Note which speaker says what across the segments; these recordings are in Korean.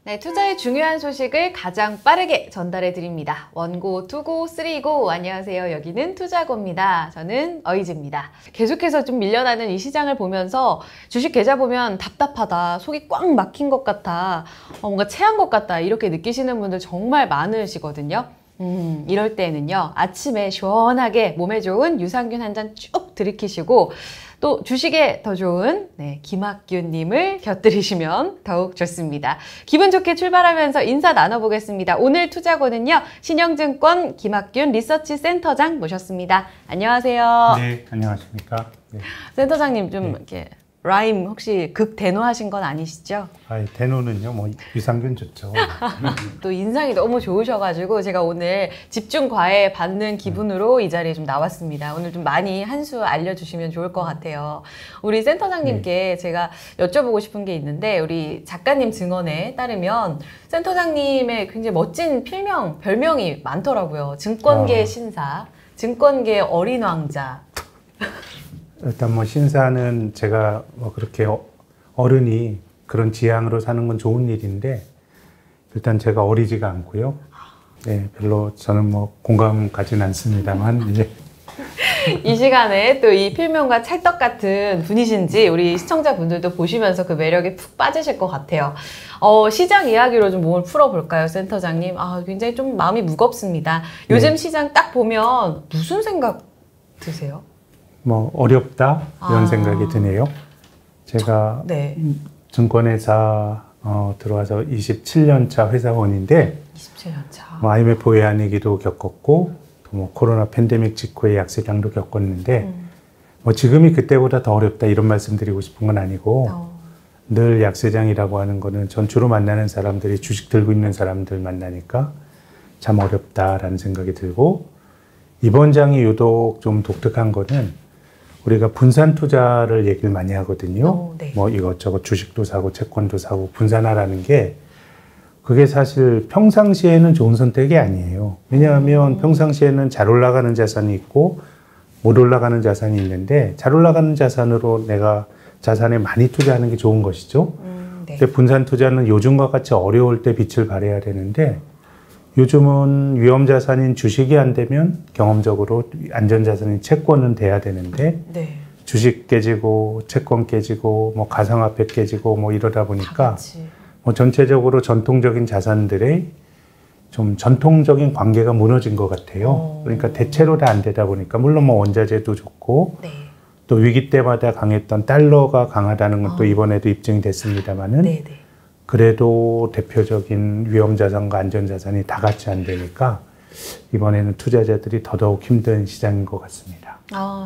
Speaker 1: 네, 투자의 중요한 소식을 가장 빠르게 전달해 드립니다. 원고, 투고, 쓰리고. 안녕하세요. 여기는 투자고입니다. 저는 어이즈입니다. 계속해서 좀 밀려나는 이 시장을 보면서 주식 계좌 보면 답답하다, 속이 꽉 막힌 것 같아, 뭔가 체한 것 같다 이렇게 느끼시는 분들 정말 많으시거든요. 이럴 때는요, 아침에 시원하게 몸에 좋은 유산균 한 잔 쭉 들이키시고 또 주식에 더 좋은 김학균님을 곁들이시면 더욱 좋습니다. 기분 좋게 출발하면서 인사 나눠보겠습니다. 오늘 투자고는요, 신영증권 김학균 리서치 센터장 모셨습니다. 안녕하세요.
Speaker 2: 네, 안녕하십니까. 네.
Speaker 1: 센터장님 좀 이렇게 라임 혹시 극대노하신 건 아니시죠?
Speaker 2: 대노는요, 뭐 유산균 좋죠.
Speaker 1: 또 인상이 너무 좋으셔가지고 제가 오늘 집중 과외 받는 기분으로 이 자리에 좀 나왔습니다. 오늘 좀 많이 한 수 알려주시면 좋을 것 같아요. 우리 센터장님께 제가 여쭤보고 싶은 게 있는데, 우리 작가님 증언에 따르면 센터장님의 굉장히 멋진 필명, 별명이 많더라고요. 증권계 신사, 증권계 어린 왕자.
Speaker 2: 일단 뭐 신사는 제가 뭐 그렇게 어른이 그런 지향으로 사는 건 좋은 일인데, 일단 제가 어리지가 않고요. 네, 별로 저는 뭐 공감 가진 않습니다만, 이제.
Speaker 1: 이 시간에 또 이 필명과 찰떡 같은 분이신지 우리 시청자분들도 보시면서 그 매력에 푹 빠지실 것 같아요. 시장 이야기로 좀 몸을 풀어볼까요, 센터장님? 굉장히 좀 마음이 무겁습니다. 요즘
Speaker 2: 네.
Speaker 1: 시장 딱 보면 무슨 생각 드세요?
Speaker 2: 뭐 어렵다 이런 생각이 드네요. 제가 증권회사 들어와서 27년 차 회사원인데,
Speaker 1: 27년 차.
Speaker 2: 뭐 IMF 외환위기도 겪었고, 또 뭐 코로나 팬데믹 직후에 약세장도 겪었는데, 뭐 지금이 그때보다 더 어렵다 이런 말씀 드리고 싶은 건 아니고, 늘 약세장이라고 하는 거는 전 주로 만나는 사람들이 주식 들고 있는 사람들 만나니까 참 어렵다라는 생각이 들고, 이번 장이 유독 좀 독특한 거는 우리가 분산 투자를 얘기를 많이 하거든요. 뭐 이것저것 주식도 사고 채권도 사고 분산하라는 게, 그게 사실 평상시에는 좋은 선택이 아니에요. 왜냐하면 평상시에는 잘 올라가는 자산이 있고 못 올라가는 자산이 있는데, 잘 올라가는 자산으로 내가 자산에 많이 투자하는 게 좋은 것이죠. 근데 분산 투자는 요즘과 같이 어려울 때 빛을 발해야 되는데, 요즘은 위험자산인 주식이 안 되면 경험적으로 안전자산인 채권은 돼야 되는데, 주식 깨지고 채권 깨지고 뭐 가상화폐 깨지고 뭐 이러다 보니까 뭐 전체적으로 전통적인 자산들의 좀 전통적인 관계가 무너진 것 같아요. 그러니까 대체로 다 안 되다 보니까, 물론 뭐 원자재도 좋고 또 위기 때마다 강했던 달러가 강하다는 건 또 이번에도 입증이 됐습니다만은, 그래도 대표적인 위험자산과 안전자산이 다 같이 안 되니까 이번에는 투자자들이 더더욱 힘든 시장인 것 같습니다.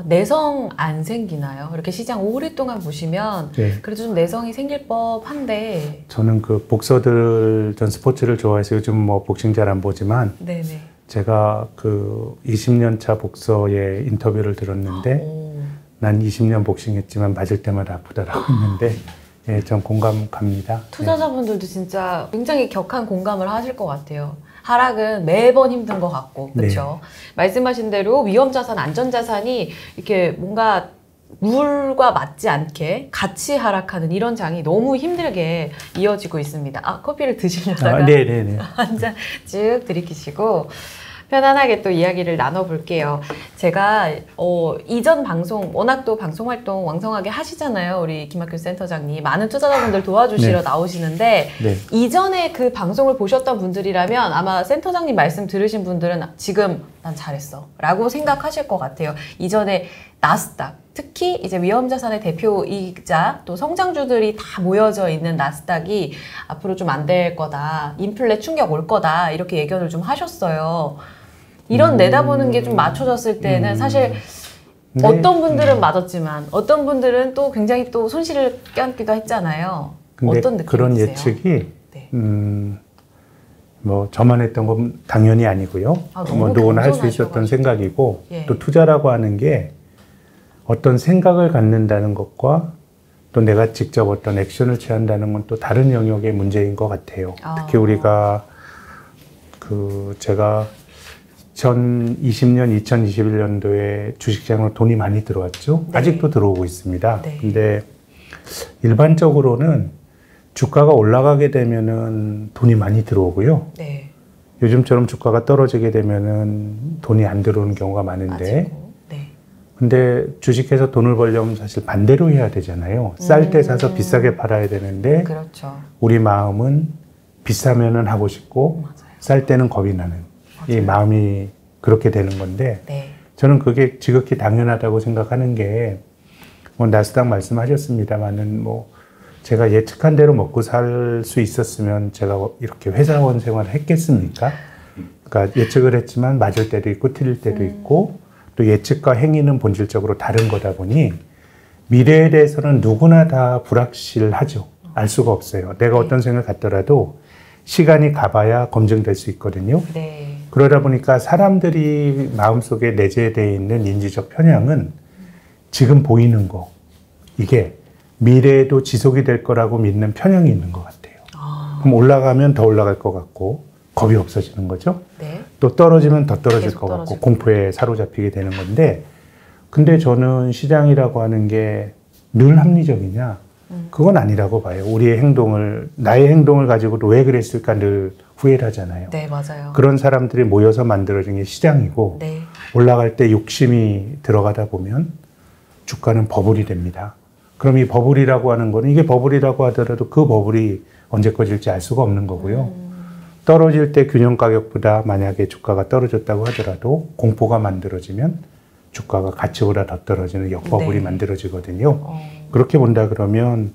Speaker 1: 내성 안 생기나요? 이렇게 시장 오랫동안 보시면 그래도 좀 내성이 생길 법한데.
Speaker 2: 저는 그 복서들, 전 스포츠를 좋아해서 요즘 뭐 복싱 잘 안 보지만, 제가 그 20년 차 복서의 인터뷰를 들었는데, 난 20년 복싱했지만 맞을 때마다 아프다라고 했는데, 전 공감 갑니다.
Speaker 1: 투자자분들도 진짜 굉장히 격한 공감을 하실 것 같아요. 하락은 매번 힘든 것 같고, 그렇죠? 말씀하신 대로 위험자산, 안전자산이 이렇게 뭔가 물과 맞지 않게 같이 하락하는 이런 장이 너무 힘들게 이어지고 있습니다. 커피를 드시려다가 한 잔 쭉 들이키시고 편안하게 또 이야기를 나눠볼게요. 제가 이전 방송, 워낙 또 방송 활동 왕성하게 하시잖아요. 우리 김학균 센터장님. 많은 투자자분들 도와주시러 나오시는데, 이전에 그 방송을 보셨던 분들이라면 아마 센터장님 말씀 들으신 분들은 지금 난 잘했어 라고 생각하실 것 같아요. 이전에 나스닥, 특히 이제 위험자산의 대표이자 또 성장주들이 다 모여져 있는 나스닥이 앞으로 좀 안 될 거다, 인플레 충격 올 거다, 이렇게 예견을 좀 하셨어요. 이런 내다보는 게 좀 맞춰졌을 때는 사실 어떤 분들은 맞았지만 어떤 분들은 또 굉장히 또 손실을 껴안기도 했잖아요.
Speaker 2: 근데
Speaker 1: 어떤 느낌이세요?
Speaker 2: 그런 예측이 뭐 저만 했던 건 당연히 아니고요. 뭐 누구나 할 수 있었던 생각이고, 또 투자라고 하는 게 어떤 생각을 갖는다는 것과 또 내가 직접 어떤 액션을 취한다는 건 또 다른 영역의 문제인 것 같아요. 특히 우리가 제가 2020년, 2021년도에 주식시장으로 돈이 많이 들어왔죠. 아직도 들어오고 있습니다. 근데 일반적으로는 주가가 올라가게 되면은 돈이 많이 들어오고요.
Speaker 1: 네.
Speaker 2: 요즘처럼 주가가 떨어지게 되면은 돈이 안 들어오는 경우가 많은데,
Speaker 1: 네.
Speaker 2: 근데 주식해서 돈을 벌려면 사실 반대로 해야 되잖아요. 쌀 때 사서 비싸게 팔아야 되는데,
Speaker 1: 그렇죠.
Speaker 2: 우리 마음은 비싸면은 하고 싶고,
Speaker 1: 맞아요.
Speaker 2: 쌀 때는 겁이 나는 이 마음이 그렇게 되는 건데,
Speaker 1: 네.
Speaker 2: 저는 그게 지극히 당연하다고 생각하는 게, 뭐 나스닥 말씀하셨습니다만은 뭐 제가 예측한 대로 먹고 살 수 있었으면 제가 이렇게 회사원 생활을 했겠습니까? 그러니까 예측을 했지만 맞을 때도 있고 틀릴 때도 있고, 또 예측과 행위는 본질적으로 다른 거다 보니 미래에 대해서는 누구나 다 불확실하죠. 알 수가 없어요. 내가 어떤 생각을 갖더라도 시간이 가봐야 검증될 수 있거든요.
Speaker 1: 네.
Speaker 2: 그러다 보니까 사람들이 마음속에 내재되어 있는 인지적 편향은 지금 보이는 거, 이게 미래에도 지속이 될 거라고 믿는 편향이 있는 것 같아요. 그럼 올라가면 더 올라갈 것 같고 겁이 없어지는 거죠.
Speaker 1: 네.
Speaker 2: 또 떨어지면 더 떨어질
Speaker 1: 계속
Speaker 2: 것 같고
Speaker 1: 떨어지고.
Speaker 2: 공포에 사로잡히게 되는 건데, 근데 저는 시장이라고 하는 게 늘 합리적이냐? 그건 아니라고 봐요. 우리의 행동을, 나의 행동을 가지고도 왜 그랬을까 늘 후회를 하잖아요.
Speaker 1: 네, 맞아요.
Speaker 2: 그런 사람들이 모여서 만들어진 게 시장이고,
Speaker 1: 네.
Speaker 2: 올라갈 때 욕심이 들어가다 보면 주가는 버블이 됩니다. 그럼 이 버블이라고 하는 거는, 이게 버블이라고 하더라도 그 버블이 언제 꺼질지 알 수가 없는 거고요. 떨어질 때 균형 가격보다 만약에 주가가 떨어졌다고 하더라도 공포가 만들어지면 주가가 가치보다 더 떨어지는 역버블이
Speaker 1: 네.
Speaker 2: 만들어지거든요. 그렇게 본다 그러면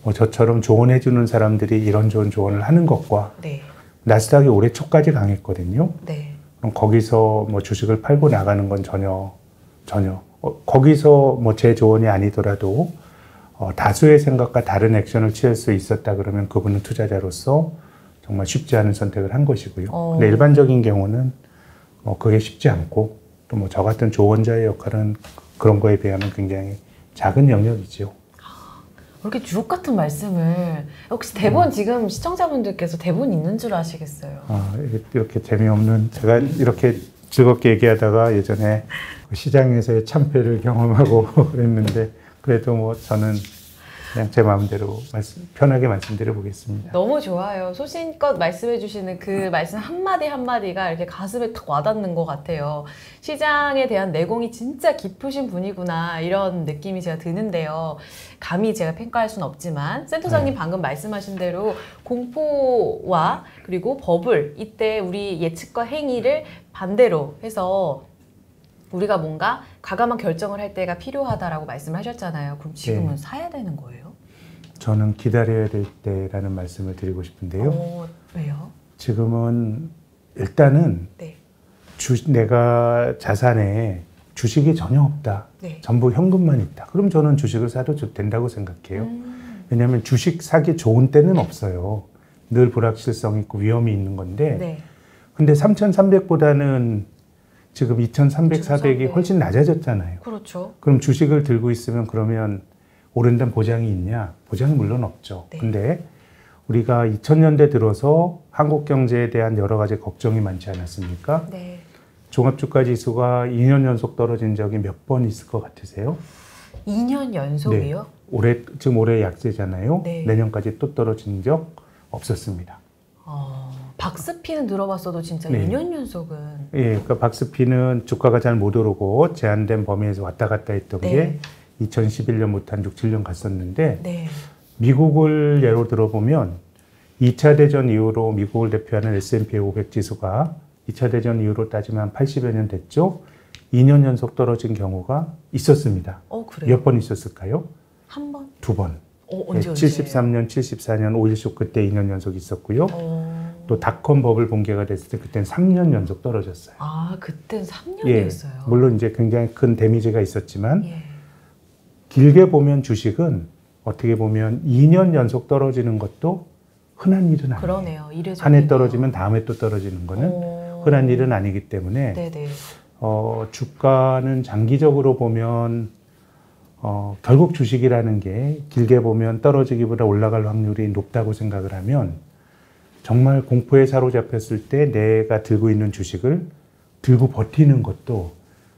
Speaker 2: 뭐 저처럼 조언해 주는 사람들이 이런저런 조언을 하는 것과,
Speaker 1: 네.
Speaker 2: 나스닥이 올해 초까지 강했거든요.
Speaker 1: 네.
Speaker 2: 그럼 거기서 뭐 주식을 팔고 나가는 건 전혀 거기서 뭐 제 조언이 아니더라도 다수의 생각과 다른 액션을 취할 수 있었다 그러면 그분은 투자자로서 정말 쉽지 않은 선택을 한 것이고요. 근데 일반적인 경우는 그게 쉽지 않고, 또 뭐 저 같은 조언자의 역할은 그런 거에 비하면 굉장히 작은 영역이죠.
Speaker 1: 이렇게 주옥 같은 말씀을, 혹시 대본 지금 시청자분들께서 대본 있는 줄 아시겠어요?
Speaker 2: 이렇게 재미없는, 제가 이렇게 즐겁게 얘기하다가 예전에 시장에서의 참패를 경험하고 그랬는데, 그래도 뭐 저는 그냥 제 마음대로 편하게 말씀드려 보겠습니다.
Speaker 1: 너무 좋아요. 소신껏 말씀해 주시는 그 말씀 한마디 한마디가 이렇게 가슴에 탁 와닿는 것 같아요. 시장에 대한 내공이 진짜 깊으신 분이구나, 이런 느낌이 제가 드는데요. 감히 제가 평가할 수는 없지만 센터장님 방금 말씀하신 대로 공포와 그리고 버블, 이때 우리 예측과 행위를 반대로 해서 우리가 뭔가 과감한 결정을 할 때가 필요하다라고 말씀을 하셨잖아요. 그럼 지금은 사야 되는 거예요?
Speaker 2: 저는 기다려야 될 때라는 말씀을 드리고 싶은데요.
Speaker 1: 왜요?
Speaker 2: 지금은 일단은
Speaker 1: 네.
Speaker 2: 내가 자산에 주식이 전혀 없다.
Speaker 1: 네.
Speaker 2: 전부 현금만 있다. 그럼 저는 주식을 사도 된다고 생각해요. 왜냐하면 주식 사기 좋은 때는 없어요. 늘 불확실성 있고 위험이 있는 건데.
Speaker 1: 네.
Speaker 2: 근데 3,300보다는 지금 2,300, 400이 훨씬 낮아졌잖아요.
Speaker 1: 그렇죠.
Speaker 2: 그럼 주식을 들고 있으면 그러면 오른다는 보장이 있냐? 보장이 물론 없죠.
Speaker 1: 네.
Speaker 2: 근데 우리가 2000년대 들어서 한국 경제에 대한 여러 가지 걱정이 많지 않았습니까?
Speaker 1: 네.
Speaker 2: 종합주가지수가 2년 연속 떨어진 적이 몇 번 있을 것 같으세요?
Speaker 1: 2년 연속이요?
Speaker 2: 지금 올해 약세잖아요.
Speaker 1: 네.
Speaker 2: 내년까지 또 떨어진 적 없었습니다.
Speaker 1: 박스피는 들어봤어도 진짜
Speaker 2: 네.
Speaker 1: 2년 연속은.
Speaker 2: 예, 그러니까 박스피는 주가가 잘 못 오르고 제한된 범위에서 왔다 갔다 했던
Speaker 1: 네.
Speaker 2: 게 2011년부터 한 6, 7년 갔었는데,
Speaker 1: 네.
Speaker 2: 미국을 예로 들어보면 2차 대전 이후로 미국을 대표하는 S&P 500 지수가 2차 대전 이후로 따지면 80여 년 됐죠. 2년 연속 떨어진 경우가 있었습니다.
Speaker 1: 그래요?
Speaker 2: 몇 번 있었을까요?
Speaker 1: 한 번?
Speaker 2: 2번.
Speaker 1: 언제?
Speaker 2: 73년, 74년 오일 쇼크 때 2년 연속 있었고요. 또 닷컴 버블 붕괴가 됐을 때 그때는 3년 연속 떨어졌어요.
Speaker 1: 그땐 3년이었어요.
Speaker 2: 물론 이제 굉장히 큰 데미지가 있었지만,
Speaker 1: 예.
Speaker 2: 길게 보면 주식은 어떻게 보면 2년 연속 떨어지는 것도 흔한 일은 아니에요.
Speaker 1: 그러네요. 이래저래.
Speaker 2: 한 해 떨어지면 다음 해 또 떨어지는 거는 흔한 일은 아니기 때문에,
Speaker 1: 네네.
Speaker 2: 주가는 장기적으로 보면 결국 주식이라는 게 길게 보면 떨어지기보다 올라갈 확률이 높다고 생각을 하면, 정말 공포에 사로잡혔을 때 내가 들고 있는 주식을 들고 버티는 것도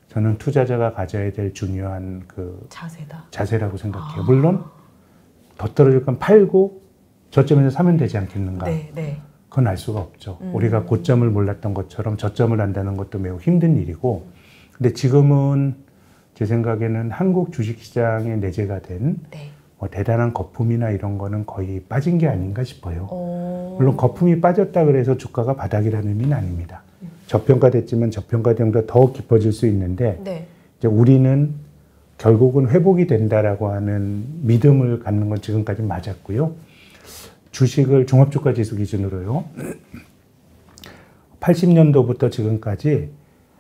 Speaker 2: 저는 투자자가 가져야 될 중요한 그
Speaker 1: 자세다.
Speaker 2: 자세라고 생각해요. 물론 더 떨어질 건 팔고 저점에서 사면 되지 않겠는가?
Speaker 1: 네, 네.
Speaker 2: 그건 알 수가 없죠. 우리가 고점을 몰랐던 것처럼 저점을 안다는 것도 매우 힘든 일이고, 근데 지금은 제 생각에는 한국 주식시장에 내재가 된
Speaker 1: 네.
Speaker 2: 뭐 대단한 거품이나 이런 거는 거의 빠진 게 아닌가 싶어요.
Speaker 1: 물론
Speaker 2: 거품이 빠졌다 그래서 주가가 바닥이라는 의미는 아닙니다. 저평가됐지만 저평가된 것보다 더 깊어질 수 있는데,
Speaker 1: 네.
Speaker 2: 이제 우리는 결국은 회복이 된다라고 하는 믿음을 갖는 건 지금까지 맞았고요. 주식을 종합주가지수 기준으로요. 80년도부터 지금까지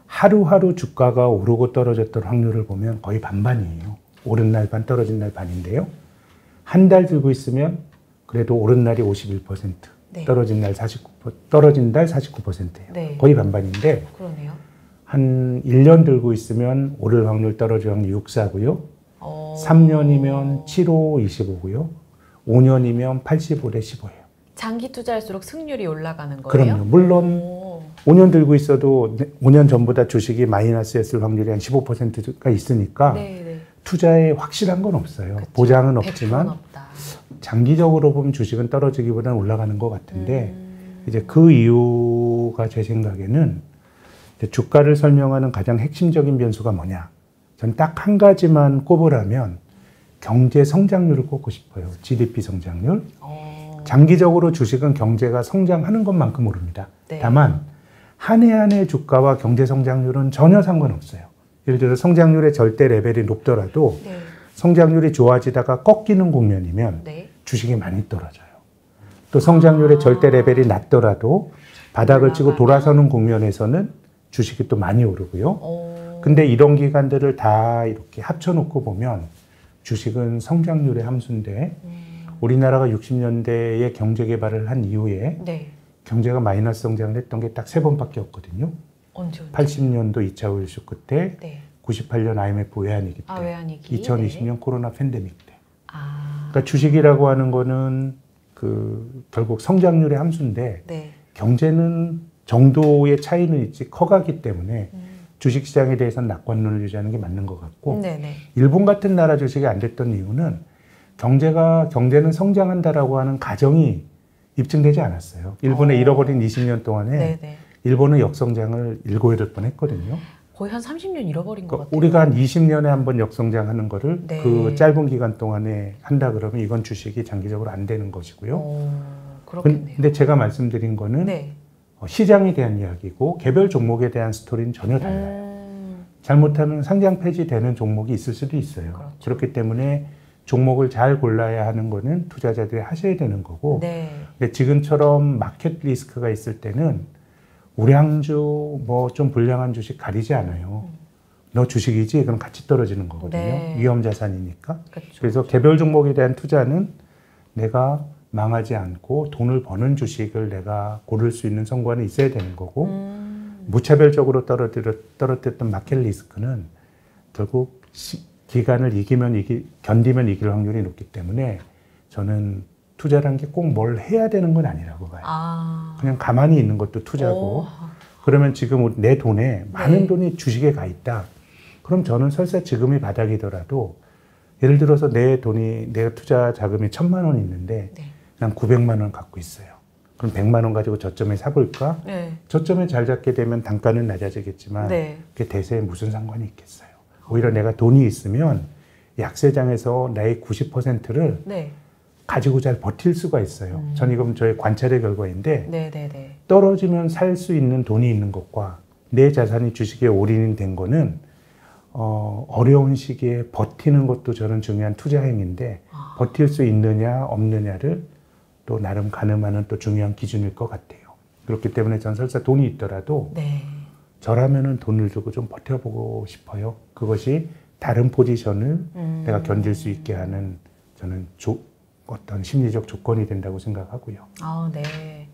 Speaker 2: 하루하루 주가가 오르고 떨어졌던 확률을 보면 거의 반반이에요. 오른 날 반, 떨어진 날 반인데요. 한 달 들고 있으면 그래도 오른 날이 51%,
Speaker 1: 네.
Speaker 2: 떨어진 날 49%, 떨어진 날 49%예요.
Speaker 1: 네.
Speaker 2: 거의 반반인데,
Speaker 1: 그러네요.
Speaker 2: 한 1년 들고 있으면 오를 확률 떨어질 확률 6, 4고요. 3년이면 7, 5, 25고요. 5년이면 85 대 15예요.
Speaker 1: 장기 투자할수록 승률이 올라가는 거예요?
Speaker 2: 그럼요. 물론 5년 들고 있어도 5년 전보다 주식이 마이너스였을 확률이 한 15%가 있으니까
Speaker 1: 네, 네.
Speaker 2: 투자에 확실한 건 없어요.
Speaker 1: 그쵸.
Speaker 2: 보장은
Speaker 1: 100%
Speaker 2: 없지만
Speaker 1: 없다.
Speaker 2: 장기적으로 보면 주식은 떨어지기보다는 올라가는 것 같은데 이제 그 이유가 제 생각에는 이제 주가를 설명하는 가장 핵심적인 변수가 뭐냐? 전 딱 한 가지만 꼽으라면 경제 성장률을 꼽고 싶어요. GDP 성장률. 장기적으로 주식은 경제가 성장하는 것만큼 오릅니다.
Speaker 1: 네.
Speaker 2: 다만 한 해 한 해 주가와 경제 성장률은 전혀 상관없어요. 예를 들어 성장률의 절대 레벨이 높더라도
Speaker 1: 네.
Speaker 2: 성장률이 좋아지다가 꺾이는 국면이면
Speaker 1: 네.
Speaker 2: 주식이 많이 떨어져요. 또 성장률의 절대 레벨이 낮더라도 바닥을 치고 돌아서는 국면에서는 주식이 또 많이 오르고요. 근데 이런 기간들을 다 이렇게 합쳐놓고 보면 주식은 성장률의 함수인데 우리나라가 60년대에 경제 개발을 한 이후에
Speaker 1: 네.
Speaker 2: 경제가 마이너스 성장을 했던 게 딱 3번밖에 없거든요.
Speaker 1: 언제?
Speaker 2: 80년도 2차 오일 쇼크 때,
Speaker 1: 네.
Speaker 2: 98년 IMF 외환위기 때,
Speaker 1: 외환위기.
Speaker 2: 2020년 코로나 팬데믹 때.
Speaker 1: 아.
Speaker 2: 그러니까 주식이라고 하는 거는 결국 성장률의 함수인데
Speaker 1: 네.
Speaker 2: 경제는 정도의 차이는 있지 커가기 때문에 주식시장에 대해서는 낙관론을 유지하는 게 맞는 것 같고
Speaker 1: 네네.
Speaker 2: 일본 같은 나라 주식이 안 됐던 이유는 경제는 성장한다라고 하는 가정이 입증되지 않았어요. 일본의 잃어버린 20년 동안에
Speaker 1: 네네.
Speaker 2: 일본은 역성장을 7, 8번 했거든요.
Speaker 1: 거의 한 30년 잃어버린 것 같아요.
Speaker 2: 우리가 한 20년에 한 번 역성장하는 거를
Speaker 1: 네.
Speaker 2: 그 짧은 기간 동안에 한다 그러면 이건 주식이 장기적으로 안 되는 것이고요.
Speaker 1: 그렇겠네요.
Speaker 2: 근데 제가 말씀드린 거는
Speaker 1: 네.
Speaker 2: 시장에 대한 이야기고 개별 종목에 대한 스토리는 전혀 달라요. 잘못하면 상장 폐지되는 종목이 있을 수도 있어요.
Speaker 1: 그렇죠.
Speaker 2: 그렇기 때문에 종목을 잘 골라야 하는 거는 투자자들이 하셔야 되는 거고
Speaker 1: 네.
Speaker 2: 근데 지금처럼 마켓 리스크가 있을 때는 우량주 뭐 좀 불량한 주식 가리지 않아요. 너 주식이지? 그럼 같이 떨어지는 거거든요.
Speaker 1: 네.
Speaker 2: 위험 자산이니까.
Speaker 1: 그렇죠.
Speaker 2: 그래서 개별 종목에 대한 투자는 내가 망하지 않고 돈을 버는 주식을 내가 고를 수 있는 성과는 있어야 되는 거고 무차별적으로 떨어뜨렸던 마켓 리스크는 결국 기간을 견디면 이길 확률이 높기 때문에 저는 투자란 게 꼭 뭘 해야 되는 건 아니라고 봐요. 그냥 가만히 있는 것도 투자고 그러면 지금 내 돈에 많은
Speaker 1: 네.
Speaker 2: 돈이 주식에 가 있다. 그럼 저는 설사 지금이 바닥이더라도 예를 들어서 내 투자 자금이 1,000만 원 있는데
Speaker 1: 네.
Speaker 2: 난 900만 원 갖고 있어요. 그럼 100만 원 가지고 저점에 사볼까?
Speaker 1: 네.
Speaker 2: 저점에 잘 잡게 되면 단가는 낮아지겠지만
Speaker 1: 네.
Speaker 2: 그게 대세에 무슨 상관이 있겠어요. 오히려 내가 돈이 있으면 약세장에서 나의 90%를
Speaker 1: 네.
Speaker 2: 가지고 잘 버틸 수가 있어요. 전 이건 저의 관찰의 결과인데
Speaker 1: 네네네.
Speaker 2: 떨어지면 살 수 있는 돈이 있는 것과 내 자산이 주식에 올인이 된 거는 어려운 시기에 버티는 것도 저는 중요한 투자 행위인데 버틸 수 있느냐 없느냐를 또 나름 가늠하는 또 중요한 기준일 것 같아요. 그렇기 때문에 전 설사 돈이 있더라도
Speaker 1: 네.
Speaker 2: 저라면은 돈을 주고 좀 버텨보고 싶어요. 그것이 다른 포지션을 내가 견딜 수 있게 하는 저는 어떤 심리적 조건이 된다고 생각하고요.
Speaker 1: 네.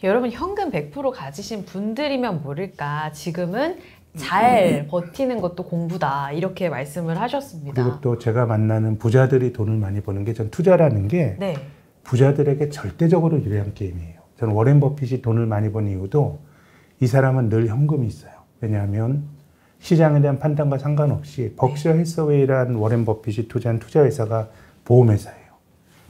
Speaker 1: 여러분 현금 100% 가지신 분들이면 모를까 지금은 잘 버티는 것도 공부다 이렇게 말씀을 하셨습니다.
Speaker 2: 그리고 또 제가 만나는 부자들이 돈을 많이 버는 게 전 투자라는 게
Speaker 1: 네.
Speaker 2: 부자들에게 절대적으로 유리한 게임이에요. 저는 워렌 버핏이 돈을 많이 번 이유도 이 사람은 늘 현금이 있어요. 왜냐하면 시장에 대한 판단과 상관없이 벅셔 해서웨이라는 워렌 버핏이 투자한 투자회사가 보험회사예요.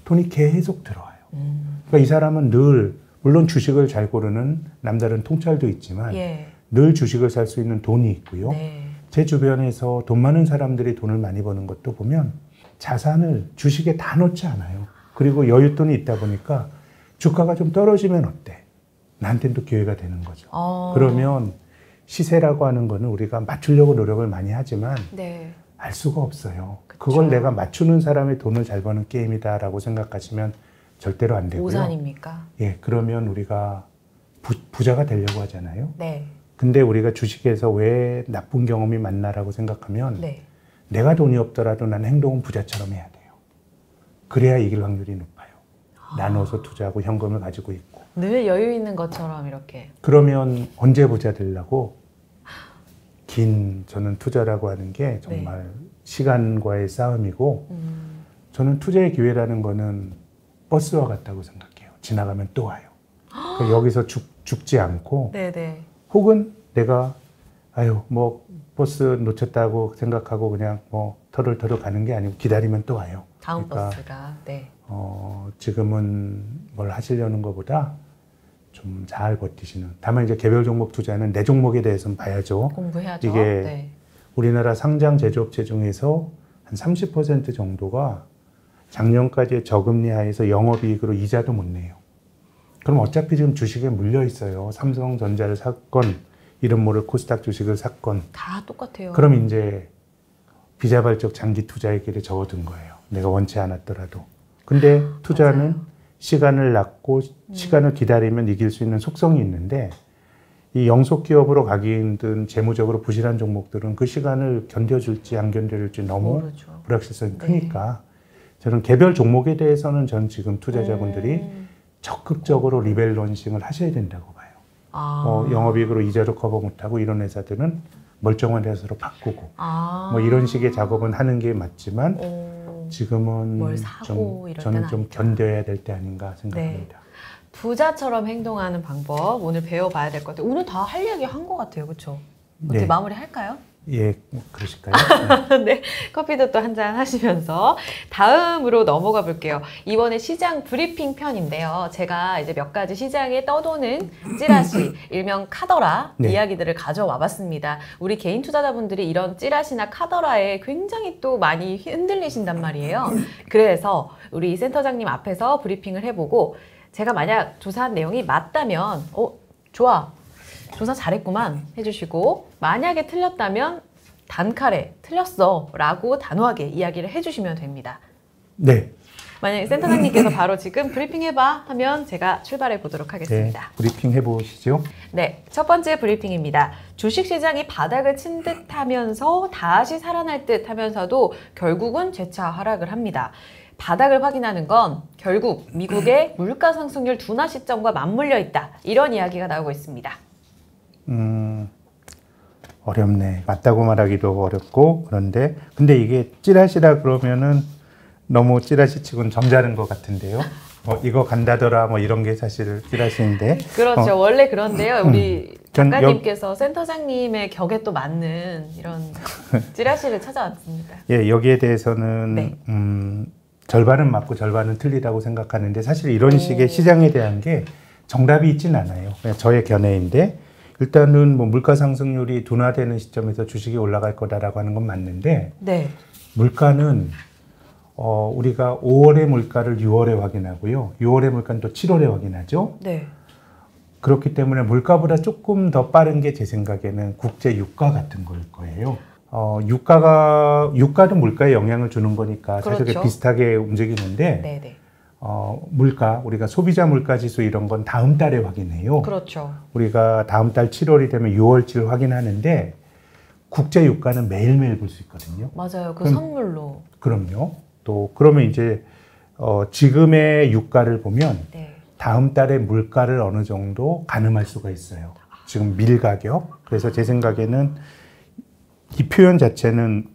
Speaker 2: 돈이 계속 들어와요. 그러니까 이 사람은 늘 물론 주식을 잘 고르는 남다른 통찰도 있지만
Speaker 1: 예.
Speaker 2: 늘 주식을 살 수 있는 돈이 있고요.
Speaker 1: 네.
Speaker 2: 제 주변에서 돈 많은 사람들이 돈을 많이 버는 것도 보면 자산을 주식에 다 넣지 않아요. 그리고 여윳돈이 있다 보니까 주가가 좀 떨어지면 어때? 나한테는 또 기회가 되는 거죠. 그러면 시세라고 하는 거는 우리가 맞추려고 노력을 많이 하지만
Speaker 1: 네.
Speaker 2: 알 수가 없어요.
Speaker 1: 그쵸.
Speaker 2: 그걸 내가 맞추는 사람의 돈을 잘 버는 게임이다라고 생각하시면 절대로 안 되고요.
Speaker 1: 오산입니까?
Speaker 2: 예, 그러면 우리가 부자가 되려고 하잖아요.
Speaker 1: 네.
Speaker 2: 근데 우리가 주식에서 왜 나쁜 경험이 많나라고 생각하면
Speaker 1: 네.
Speaker 2: 내가 돈이 없더라도 난 행동은 부자처럼 해야 돼요. 그래야 이길 확률이 높아요. 나눠서 투자하고 현금을 가지고 있고.
Speaker 1: 늘 여유 있는 것처럼 이렇게.
Speaker 2: 그러면 언제 부자 되려고? 저는 투자라고 하는 게 정말 시간과의 싸움이고 저는 투자의 기회라는 거는 버스와 같다고 생각해요. 지나가면 또 와요. 그러니까 여기서 죽지 않고
Speaker 1: 네네.
Speaker 2: 혹은 내가 뭐 버스 놓쳤다고 생각하고 그냥 뭐 터덜터덜 가는 게 아니고 기다리면 또 와요.
Speaker 1: 다음
Speaker 2: 그러니까
Speaker 1: 버스가. 네.
Speaker 2: 지금은 뭘 하시려는 것보다 좀 잘 버티시는. 다만 이제 개별 종목 투자는 내 종목에 대해서는 봐야죠.
Speaker 1: 공부해야죠.
Speaker 2: 이게
Speaker 1: 네.
Speaker 2: 우리나라 상장 제조업체 중에서 한 30% 정도가 작년까지의 저금리 하에서 영업이익으로 이자도 못 내요. 그럼 어차피 지금 주식에 물려 있어요. 삼성전자를 샀건 이름 모를 코스닥 주식을 샀건
Speaker 1: 다 똑같아요.
Speaker 2: 그럼 이제 비자발적 장기 투자의 길에 접어든 거예요. 내가 원치 않았더라도. 근데 투자는
Speaker 1: 맞아요.
Speaker 2: 시간을 낳고 시간을 기다리면 이길 수 있는 속성이 있는데 이 영속 기업으로 가기 힘든 재무적으로 부실한 종목들은 그 시간을 견뎌줄지 안 견뎌줄지 너무
Speaker 1: 모르죠.
Speaker 2: 불확실성이 크니까 저는 개별 종목에 대해서는 전 지금 투자자분들이 적극적으로 리밸런싱을 하셔야 된다고 봐요. 영업이익으로 이자도 커버 못하고 이런 회사들은 멀쩡한 회사로 바꾸고 뭐 이런 식의 작업은 하는 게 맞지만 지금은
Speaker 1: 뭘 사고 이럴
Speaker 2: 저는
Speaker 1: 때는
Speaker 2: 좀
Speaker 1: 아니다.
Speaker 2: 견뎌야 될 때 아닌가 생각합니다.
Speaker 1: 부자처럼 행동하는 방법 오늘 배워봐야 될 것 같아요. 오늘 다 할 이야기 한 것 같아요. 그렇죠? 어떻게
Speaker 2: 네.
Speaker 1: 마무리 할까요?
Speaker 2: 예, 뭐 그러실까요?
Speaker 1: 네, 커피도 또 한잔 하시면서 다음으로 넘어가 볼게요. 이번에 시장 브리핑 편인데요. 제가 이제 몇 가지 시장에 떠도는 찌라시, 일명 카더라
Speaker 2: 네.
Speaker 1: 이야기들을 가져와 봤습니다. 우리 개인 투자자분들이 이런 찌라시나 카더라에 굉장히 또 많이 흔들리신단 말이에요. 그래서 우리 센터장님 앞에서 브리핑을 해보고 제가 만약 조사한 내용이 맞다면 좋아. 조사 잘했구만 해주시고 만약에 틀렸다면 단칼에 틀렸어 라고 단호하게 이야기를 해주시면 됩니다.
Speaker 2: 네.
Speaker 1: 만약에 센터장님께서 바로 지금 브리핑 해봐 하면 제가 출발해 보도록 하겠습니다.
Speaker 2: 네, 브리핑 해보시죠.
Speaker 1: 네, 첫 번째 브리핑입니다. 주식시장이 바닥을 친 듯 하면서 다시 살아날 듯 하면서도 결국은 재차 하락을 합니다. 바닥을 확인하는 건 결국 미국의 물가 상승률 둔화 시점과 맞물려 있다. 이런 이야기가 나오고 있습니다.
Speaker 2: 어렵네. 맞다고 말하기도 어렵고 그런데 근데 이게 찌라시라 그러면은 너무 찌라시 치고는 점잖은 것 같은데요. 이거 간다더라 뭐 이런 게 사실 찌라시인데.
Speaker 1: 그렇죠. 원래 그런데요. 우리 작가님께서 센터장님의 격에 또 맞는 이런 찌라시를 찾아왔습니다.
Speaker 2: 예, 여기에 대해서는
Speaker 1: 네.
Speaker 2: 절반은 맞고 절반은 틀리다고 생각하는데 사실 이런 식의 시장에 대한 게 정답이 있진 않아요. 그냥 저의 견해인데 일단은 뭐 물가 상승률이 둔화되는 시점에서 주식이 올라갈 거다라고 하는 건 맞는데
Speaker 1: 네.
Speaker 2: 물가는 우리가 5월의 물가를 6월에 확인하고요. 6월의 물가는 또 7월에 확인하죠.
Speaker 1: 네.
Speaker 2: 그렇기 때문에 물가보다 조금 더 빠른 게 제 생각에는 국제 유가 같은 거일 거예요. 유가도 물가에 영향을 주는 거니까 사실
Speaker 1: 그렇죠.
Speaker 2: 비슷하게 움직이는데
Speaker 1: 네네.
Speaker 2: 물가, 우리가 소비자 물가 지수 이런 건 다음 달에 확인해요.
Speaker 1: 그렇죠.
Speaker 2: 우리가 다음 달 7월이 되면 6월치를 확인하는데 국제 유가는 매일매일 볼 수 있거든요.
Speaker 1: 맞아요. 그 선물로.
Speaker 2: 그럼요. 또 그러면 이제 지금의 유가를 보면
Speaker 1: 네.
Speaker 2: 다음 달에 물가를 어느 정도 가늠할 수가 있어요. 지금 밀 가격. 그래서 제 생각에는 이 표현 자체는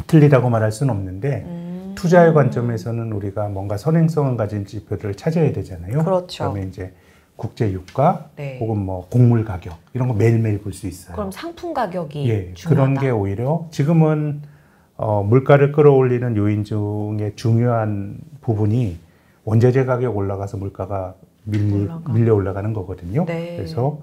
Speaker 2: 틀리다고 말할 수는 없는데 투자의 관점에서는 우리가 뭔가 선행성을 가진 지표들을 찾아야 되잖아요.
Speaker 1: 그렇죠.
Speaker 2: 그러면 이제 국제 유가
Speaker 1: 네.
Speaker 2: 혹은 뭐 곡물 가격 이런 거 매일매일 볼 수 있어요.
Speaker 1: 그럼 상품 가격이
Speaker 2: 예,
Speaker 1: 중요하다.
Speaker 2: 그런 게 오히려 지금은 물가를 끌어올리는 요인 중에 중요한 부분이 원자재 가격 올라가서 물가가 밀려 올라가는 거거든요.
Speaker 1: 네.
Speaker 2: 그래서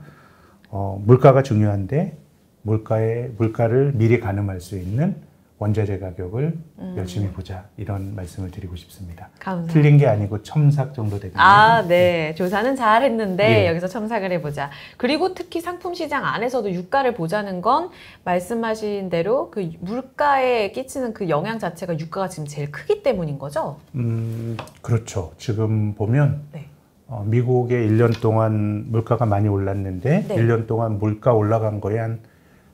Speaker 2: 물가가 중요한데 물가를 미리 가늠할 수 있는 원자재 가격을 열심히 보자 이런 말씀을 드리고 싶습니다.
Speaker 1: 감사합니다.
Speaker 2: 틀린 게 아니고 첨삭 정도 되겠네요.
Speaker 1: 아, 네. 조사는 잘 했는데
Speaker 2: 예.
Speaker 1: 여기서 첨삭을 해보자. 그리고 특히 상품 시장 안에서도 유가를 보자는 건 말씀하신 대로 그 물가에 끼치는 그 영향 자체가 유가가 지금 제일 크기 때문인 거죠?
Speaker 2: 그렇죠. 지금 보면
Speaker 1: 네.
Speaker 2: 미국의 1년 동안 물가가 많이 올랐는데
Speaker 1: 네.
Speaker 2: 1년 동안 물가 올라간 거에 한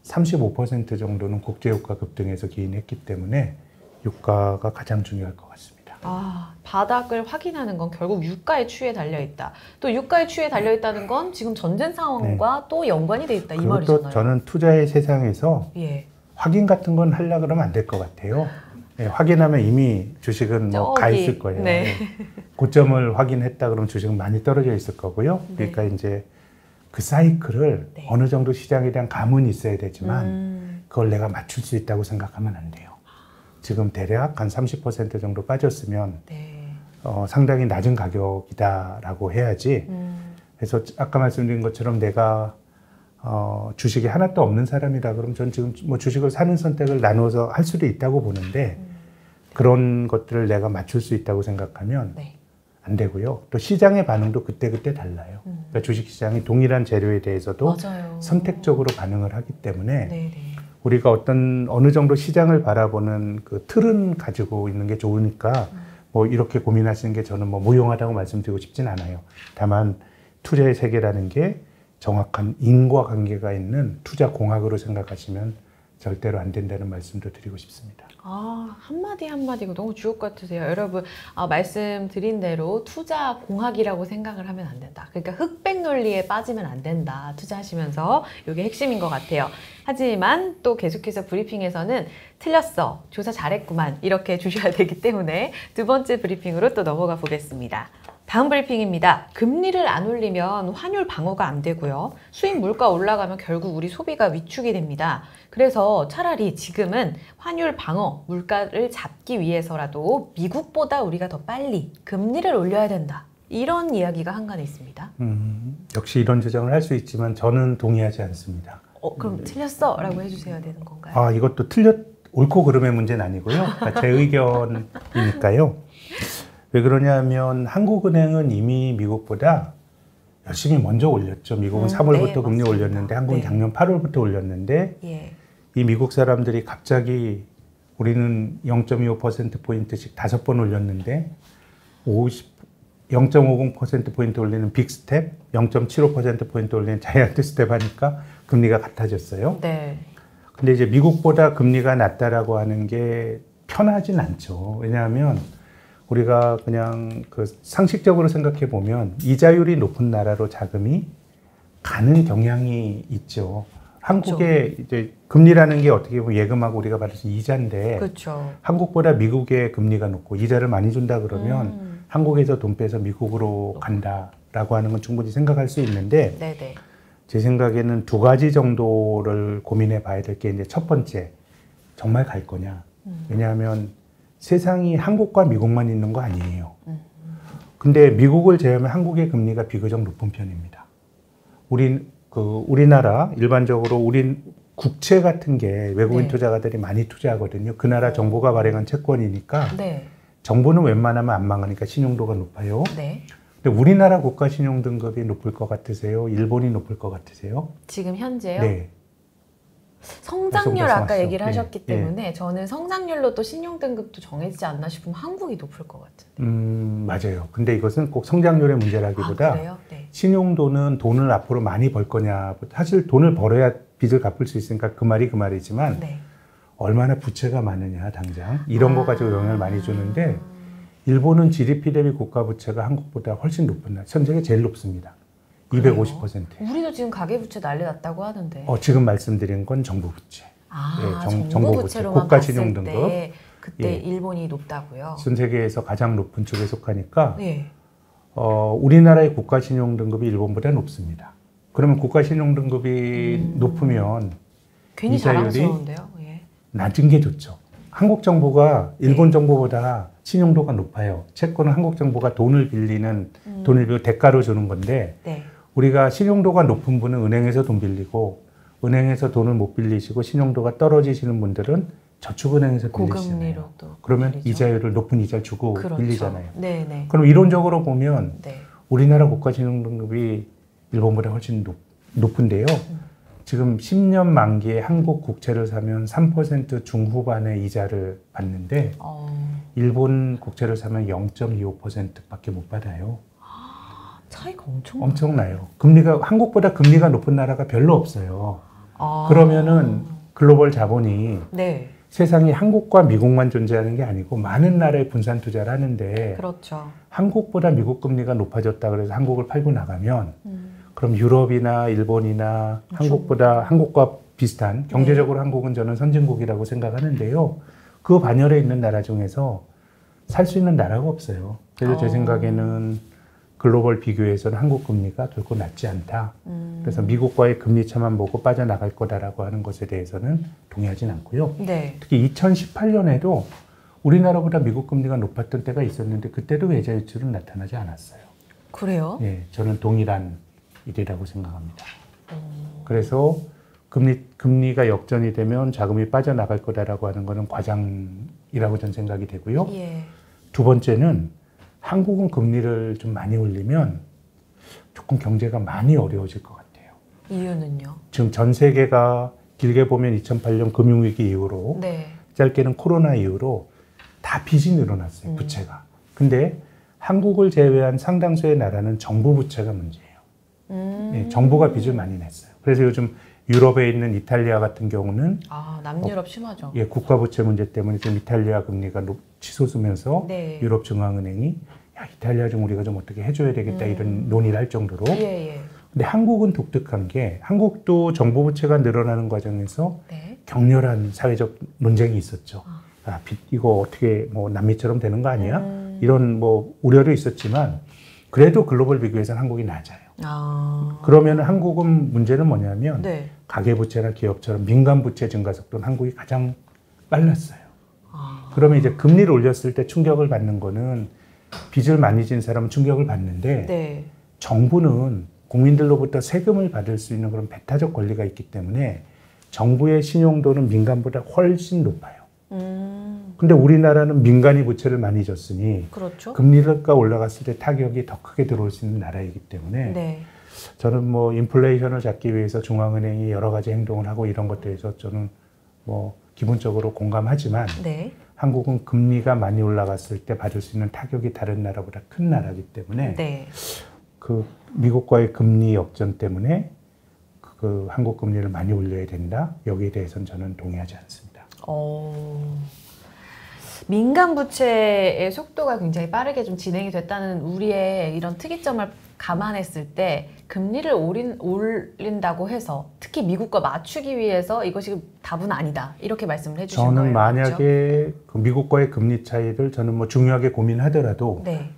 Speaker 2: 35% 정도는 국제유가 급등에서 기인했기 때문에 유가가 가장 중요할 것 같습니다.
Speaker 1: 아, 바닥을 확인하는 건 결국 유가의 추이에 달려있다. 또 유가의 추이에 달려있다는 건 지금 전쟁 상황과 또 연관이 돼 있다 이
Speaker 2: 그리고
Speaker 1: 말이잖아요.
Speaker 2: 또 저는 투자의 세상에서
Speaker 1: 예.
Speaker 2: 확인 같은 건 하려고 그러면 안 될 것 같아요. 네, 확인하면 이미 주식은 뭐 가
Speaker 1: 저기,
Speaker 2: 있을 거예요.
Speaker 1: 네.
Speaker 2: 고점을 확인했다 그러면 주식은 많이 떨어져 있을 거고요. 그러니까 이제 그 사이클을
Speaker 1: 네.
Speaker 2: 어느 정도 시장에 대한 감은 있어야 되지만 그걸 내가 맞출 수 있다고 생각하면 안 돼요. 지금 대략 한 30% 정도 빠졌으면
Speaker 1: 네.
Speaker 2: 상당히 낮은 가격이다라고 해야지. 그래서 아까 말씀드린 것처럼 내가 주식이 하나도 없는 사람이다 그러면 전 지금 뭐 주식을 사는 선택을 나누어서 할 수도 있다고 보는데 그런 것들을 내가 맞출 수 있다고 생각하면
Speaker 1: 네.
Speaker 2: 안 되고요. 또 시장의 반응도 그때그때 달라요. 그러니까 주식시장이 동일한 재료에 대해서도
Speaker 1: 맞아요.
Speaker 2: 선택적으로 반응을 하기 때문에
Speaker 1: 네네.
Speaker 2: 우리가 어느 정도 시장을 바라보는 그 틀은 가지고 있는 게 좋으니까 뭐 이렇게 고민하시는 게 저는 뭐 무용하다고 말씀드리고 싶진 않아요. 다만 투자의 세계라는 게 정확한 인과관계가 있는 투자 공학으로 생각하시면 절대로 안 된다는 말씀도 드리고 싶습니다.
Speaker 1: 아, 한마디 한마디가 너무 주옥 같으세요. 여러분, 말씀드린 대로 투자 공학이라고 생각을 하면 안 된다. 그러니까 흑백 논리에 빠지면 안 된다. 투자하시면서 이게 핵심인 것 같아요. 하지만 또 계속해서 브리핑에서는 틀렸어. 조사 잘했구만. 이렇게 주셔야 되기 때문에 두 번째 브리핑으로 또 넘어가 보겠습니다. 다음 브리핑입니다. 금리를 안 올리면 환율 방어가 안 되고요. 수입 물가 올라가면 결국 우리 소비가 위축이 됩니다. 그래서 차라리 지금은 환율 방어, 물가를 잡기 위해서라도 미국보다 우리가 더 빨리 금리를 올려야 된다. 이런 이야기가 한간에 있습니다.
Speaker 2: 역시 이런 주장을 할 수 있지만 저는 동의하지 않습니다.
Speaker 1: 그럼 틀렸어? 라고 해주셔야 되는 건가요?
Speaker 2: 이것도 옳고 그름의 문제는 아니고요. 그러니까 제 의견이니까요. 왜 그러냐면 한국은행은 이미 미국보다 열심히 먼저 올렸죠. 미국은 3월부터
Speaker 1: 네,
Speaker 2: 금리
Speaker 1: 맞습니다.
Speaker 2: 올렸는데 한국은
Speaker 1: 네.
Speaker 2: 작년 8월부터 올렸는데
Speaker 1: 예.
Speaker 2: 이 미국 사람들이 갑자기 우리는 0.25%포인트씩 5번 올렸는데 0.50%포인트 올리는 빅스텝, 0.75%포인트 올리는 자이언트 스텝 하니까 금리가 같아졌어요.
Speaker 1: 네.
Speaker 2: 근데 이제 미국보다 금리가 낮다라고 하는 게 편하진 않죠. 왜냐하면 우리가 그냥 그 상식적으로 생각해 보면 이자율이 높은 나라로 자금이 가는 경향이 있죠. 한국의 이제 금리라는 게 어떻게 보면 예금하고 우리가 받을 수 이자인데
Speaker 1: 그렇죠.
Speaker 2: 한국보다 미국의 금리가 높고 이자를 많이 준다 그러면 한국에서 돈 빼서 미국으로 간다라고 하는 건 충분히 생각할 수 있는데
Speaker 1: 네네.
Speaker 2: 제 생각에는 두 가지 정도를 고민해 봐야 될 게 이제 첫 번째, 정말 갈 거냐. 왜냐하면 세상이 한국과 미국만 있는 거 아니에요. 근데 미국을 제외하면 한국의 금리가 비교적 높은 편입니다. 우리나라 일반적으로 우린 국채 같은 게 외국인
Speaker 1: 네.
Speaker 2: 투자가들이 많이 투자하거든요. 그 나라 정부가 발행한 채권이니까
Speaker 1: 네.
Speaker 2: 정부는 웬만하면 안 망하니까 신용도가 높아요.
Speaker 1: 네.
Speaker 2: 근데 우리나라 국가 신용 등급이 높을 것 같으세요? 일본이 높을 것 같으세요?
Speaker 1: 지금 현재요?
Speaker 2: 네.
Speaker 1: 성장률
Speaker 2: 말씀
Speaker 1: 아까
Speaker 2: 말씀하시죠.
Speaker 1: 얘기를 하셨기
Speaker 2: 예.
Speaker 1: 때문에 저는 성장률로 또 신용등급도 정해지지 않나 싶으면 한국이 높을 것 같은데.
Speaker 2: 맞아요. 근데 이것은 꼭 성장률의 문제라기보다
Speaker 1: 그래요? 네.
Speaker 2: 신용도는 돈을 앞으로 많이 벌 거냐. 사실 돈을 벌어야 빚을 갚을 수 있으니까 그 말이지만
Speaker 1: 네.
Speaker 2: 얼마나 부채가 많으냐 당장 이런 거 가지고 영향을 많이 주는데 일본은 GDP 대비 국가 부채가 한국보다 훨씬 높은 나라. 전 세계 제일 높습니다. 250%.
Speaker 1: 우리도 지금 가계부채 난리 났다고 하는데.
Speaker 2: 지금 말씀드린 건 정부 부채. 예,
Speaker 1: 정부 부채로만
Speaker 2: 국가
Speaker 1: 봤을
Speaker 2: 신용 등급.
Speaker 1: 때 그때
Speaker 2: 예.
Speaker 1: 일본이 높다고요?
Speaker 2: 전 세계에서 가장 높은 쪽에 속하니까
Speaker 1: 네.
Speaker 2: 우리나라의 국가 신용 등급이 일본보다 높습니다. 그러면 국가 신용 등급이 높으면
Speaker 1: 괜히
Speaker 2: 이자율이
Speaker 1: 자랑스러운데요? 예.
Speaker 2: 낮은 게 좋죠. 한국 정부가 일본 정부보다 신용도가 높아요. 채권은 한국 정부가 돈을 빌리고 대가로 주는 건데
Speaker 1: 네.
Speaker 2: 우리가 신용도가 높은 분은 은행에서 돈 빌리고 은행에서 돈을 못 빌리시고 신용도가 떨어지시는 분들은 저축은행에서 빌리시잖아요.
Speaker 1: 고금리로 또
Speaker 2: 그러면
Speaker 1: 빌리죠.
Speaker 2: 이자율을 높은 이자 주고
Speaker 1: 그렇죠.
Speaker 2: 빌리잖아요.
Speaker 1: 네네.
Speaker 2: 그럼 이론적으로 보면
Speaker 1: 네.
Speaker 2: 우리나라 국가 신용등급이 일본보다 훨씬 높은데요. 지금 10년 만기에 한국 국채를 사면 3% 중후반의 이자를 받는데 일본 국채를 사면 0.25%밖에 못 받아요.
Speaker 1: 차이가
Speaker 2: 엄청나요. 한국보다 금리가 높은 나라가 별로 없어요.
Speaker 1: 아.
Speaker 2: 그러면은 글로벌 자본이
Speaker 1: 네.
Speaker 2: 세상에 한국과 미국만 존재하는 게 아니고 많은 나라에 분산 투자를 하는데
Speaker 1: 그렇죠.
Speaker 2: 한국보다 미국 금리가 높아졌다 그래서 한국을 팔고 나가면 그럼 유럽이나 일본이나 한국과 비슷한 경제적으로 한국은 저는 선진국이라고 생각하는데요. 그 반열에 있는 나라 중에서 살 수 있는 나라가 없어요. 그래서 제 생각에는 글로벌 비교에서는 한국 금리가 결코 낮지 않다. 그래서 미국과의 금리 차만 보고 빠져나갈 거다라고 하는 것에 대해서는 동의하진 않고요.
Speaker 1: 네.
Speaker 2: 특히 2018년에도 우리나라보다 미국 금리가 높았던 때가 있었는데 그때도 외자 유출은 나타나지 않았어요.
Speaker 1: 그래요?
Speaker 2: 예, 저는 동일한 일이라고 생각합니다. 그래서 금리가 역전이 되면 자금이 빠져나갈 거다라고 하는 것은 과장이라고 저는 생각이 되고요.
Speaker 1: 예.
Speaker 2: 두 번째는 한국은 금리를 좀 많이 올리면 조금 경제가 많이 어려워질 것 같아요.
Speaker 1: 이유는요?
Speaker 2: 지금 전 세계가 길게 보면 2008년 금융위기 이후로
Speaker 1: 네.
Speaker 2: 짧게는 코로나 이후로 다 빚이 늘어났어요. 부채가. 근데 한국을 제외한 상당수의 나라는 정부 부채가 문제예요. 네, 정부가 빚을 많이 냈어요. 그래서 요즘 유럽에 있는 이탈리아 같은 경우는
Speaker 1: 남유럽 심하죠.
Speaker 2: 예, 국가 부채 문제 때문에 지금 이탈리아 금리가 치솟으면서
Speaker 1: 네.
Speaker 2: 유럽 중앙은행이 이탈리아 좀 우리가 좀 어떻게 해줘야 되겠다 이런 논의를 할 정도로.
Speaker 1: 예.
Speaker 2: 근데 한국은 독특한 게 한국도 정부 부채가 늘어나는 과정에서
Speaker 1: 네.
Speaker 2: 격렬한 사회적 논쟁이 있었죠. 이거 어떻게 뭐 남미처럼 되는 거 아니야? 이런 뭐 우려도 있었지만 그래도 글로벌 비교에서는 한국이 낮아요. 그러면 한국은 문제는 뭐냐면
Speaker 1: 네.
Speaker 2: 가계부채나 기업처럼 민간부채 증가 속도는 한국이 가장 빨랐어요. 그러면 이제 금리를 올렸을 때 충격을 받는 거는 빚을 많이 진 사람은 충격을 받는데
Speaker 1: 네.
Speaker 2: 정부는 국민들로부터 세금을 받을 수 있는 그런 배타적 권리가 있기 때문에 정부의 신용도는 민간보다 훨씬 높아요. 근데 우리나라는 민간이 부채를 많이 졌으니
Speaker 1: 그렇죠.
Speaker 2: 금리가 올라갔을 때 타격이 더 크게 들어올 수 있는 나라이기 때문에
Speaker 1: 네.
Speaker 2: 저는 뭐 인플레이션을 잡기 위해서 중앙은행이 여러 가지 행동을 하고 이런 것들에서 저는 뭐 기본적으로 공감하지만
Speaker 1: 네.
Speaker 2: 한국은 금리가 많이 올라갔을 때 받을 수 있는 타격이 다른 나라보다 큰 나라이기 때문에
Speaker 1: 네.
Speaker 2: 그 미국과의 금리 역전 때문에 그 한국 금리를 많이 올려야 된다. 여기에 대해서는 저는 동의하지 않습니다.
Speaker 1: 민간 부채의 속도가 굉장히 빠르게 좀 진행이 됐다는 우리의 이런 특이점을 감안했을 때 금리를 올린다고 해서 특히 미국과 맞추기 위해서 이것이 답은 아니다. 이렇게 말씀을 해주신 거예요.
Speaker 2: 저는 만약에
Speaker 1: 그렇죠?
Speaker 2: 그 미국과의 금리 차이를 저는 뭐 중요하게 고민하더라도
Speaker 1: 네.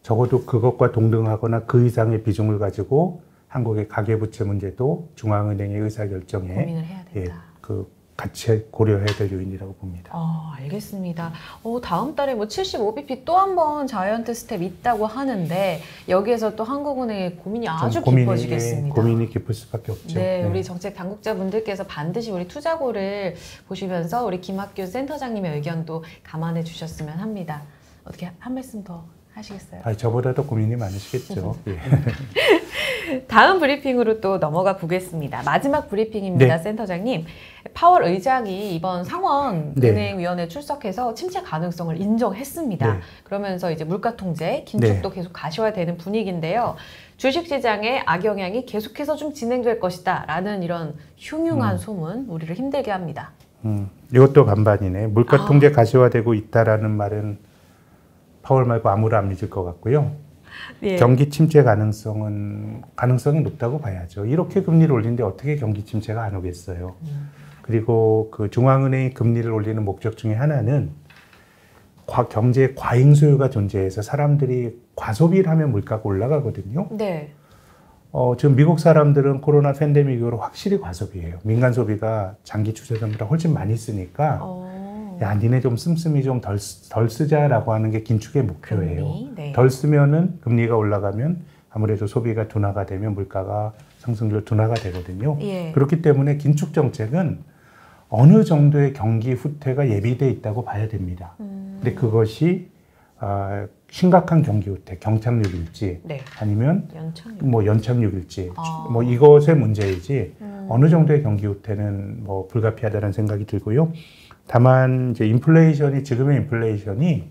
Speaker 2: 적어도 그것과 동등하거나 그 이상의 비중을 가지고 한국의 가계부채 문제도 중앙은행의 의사결정에
Speaker 1: 고민을 해야 된다.
Speaker 2: 같이 고려해야 될 요인이라고 봅니다.
Speaker 1: 알겠습니다. 다음 달에 뭐 75bp 또 한 번 자이언트 스텝 있다고 하는데 여기에서 또 한국은행의 고민이 아주 깊어지겠습니다.
Speaker 2: 고민이 깊을 수밖에 없죠.
Speaker 1: 네, 우리 정책 당국자분들께서 반드시 우리 투자고를 보시면서 우리 김학규 센터장님의 의견도 감안해 주셨으면 합니다. 어떻게 한 말씀 더 하시겠어요?
Speaker 2: 저보다도 고민이 많으시겠죠. 예.
Speaker 1: 다음 브리핑으로 또 넘어가 보겠습니다. 마지막 브리핑입니다,
Speaker 2: 네.
Speaker 1: 센터장님. 파월 의장이 이번 상원은행위원회에 출석해서 침체 가능성을 인정했습니다.
Speaker 2: 네.
Speaker 1: 그러면서 이제 물가 통제, 긴축도 계속 가시화되는 분위기인데요. 주식시장에 악영향이 계속해서 좀 진행될 것이다 라는 이런 흉흉한 소문, 우리를 힘들게 합니다.
Speaker 2: 이것도 반반이네. 물가 통제 가시화되고 있다라는 말은 파월 말고 아무도 안 믿을 것 같고요.
Speaker 1: 예.
Speaker 2: 경기 침체 가능성이 높다고 봐야죠. 이렇게 금리를 올리는데 어떻게 경기 침체가 안 오겠어요. 그리고 그 중앙은행이 금리를 올리는 목적 중에 하나는 경제에 과잉 수요가 존재해서 사람들이 과소비를 하면 물가가 올라가거든요.
Speaker 1: 네.
Speaker 2: 지금 미국 사람들은 코로나 팬데믹 이후로 확실히 과소비예요. 민간 소비가 장기 추세선보다 훨씬 많이 쓰니까 야, 니네 좀 씀씀이 좀 덜 쓰자라고 하는 게 긴축의 목표예요.
Speaker 1: 금리, 네.
Speaker 2: 덜 쓰면은 금리가 올라가면 아무래도 소비가 둔화가 되면 물가가 상승률 둔화가 되거든요.
Speaker 1: 예.
Speaker 2: 그렇기 때문에 긴축 정책은 어느 정도의 경기 후퇴가 예비돼 있다고 봐야 됩니다. 근데 그것이 심각한 경기 후퇴, 경착륙일지
Speaker 1: 네.
Speaker 2: 아니면
Speaker 1: 연착륙.
Speaker 2: 뭐 연착륙일지 뭐 이것의 문제이지 어느 정도의 경기 후퇴는 뭐 불가피하다는 생각이 들고요. 다만 이제 인플레이션이 지금의 인플레이션이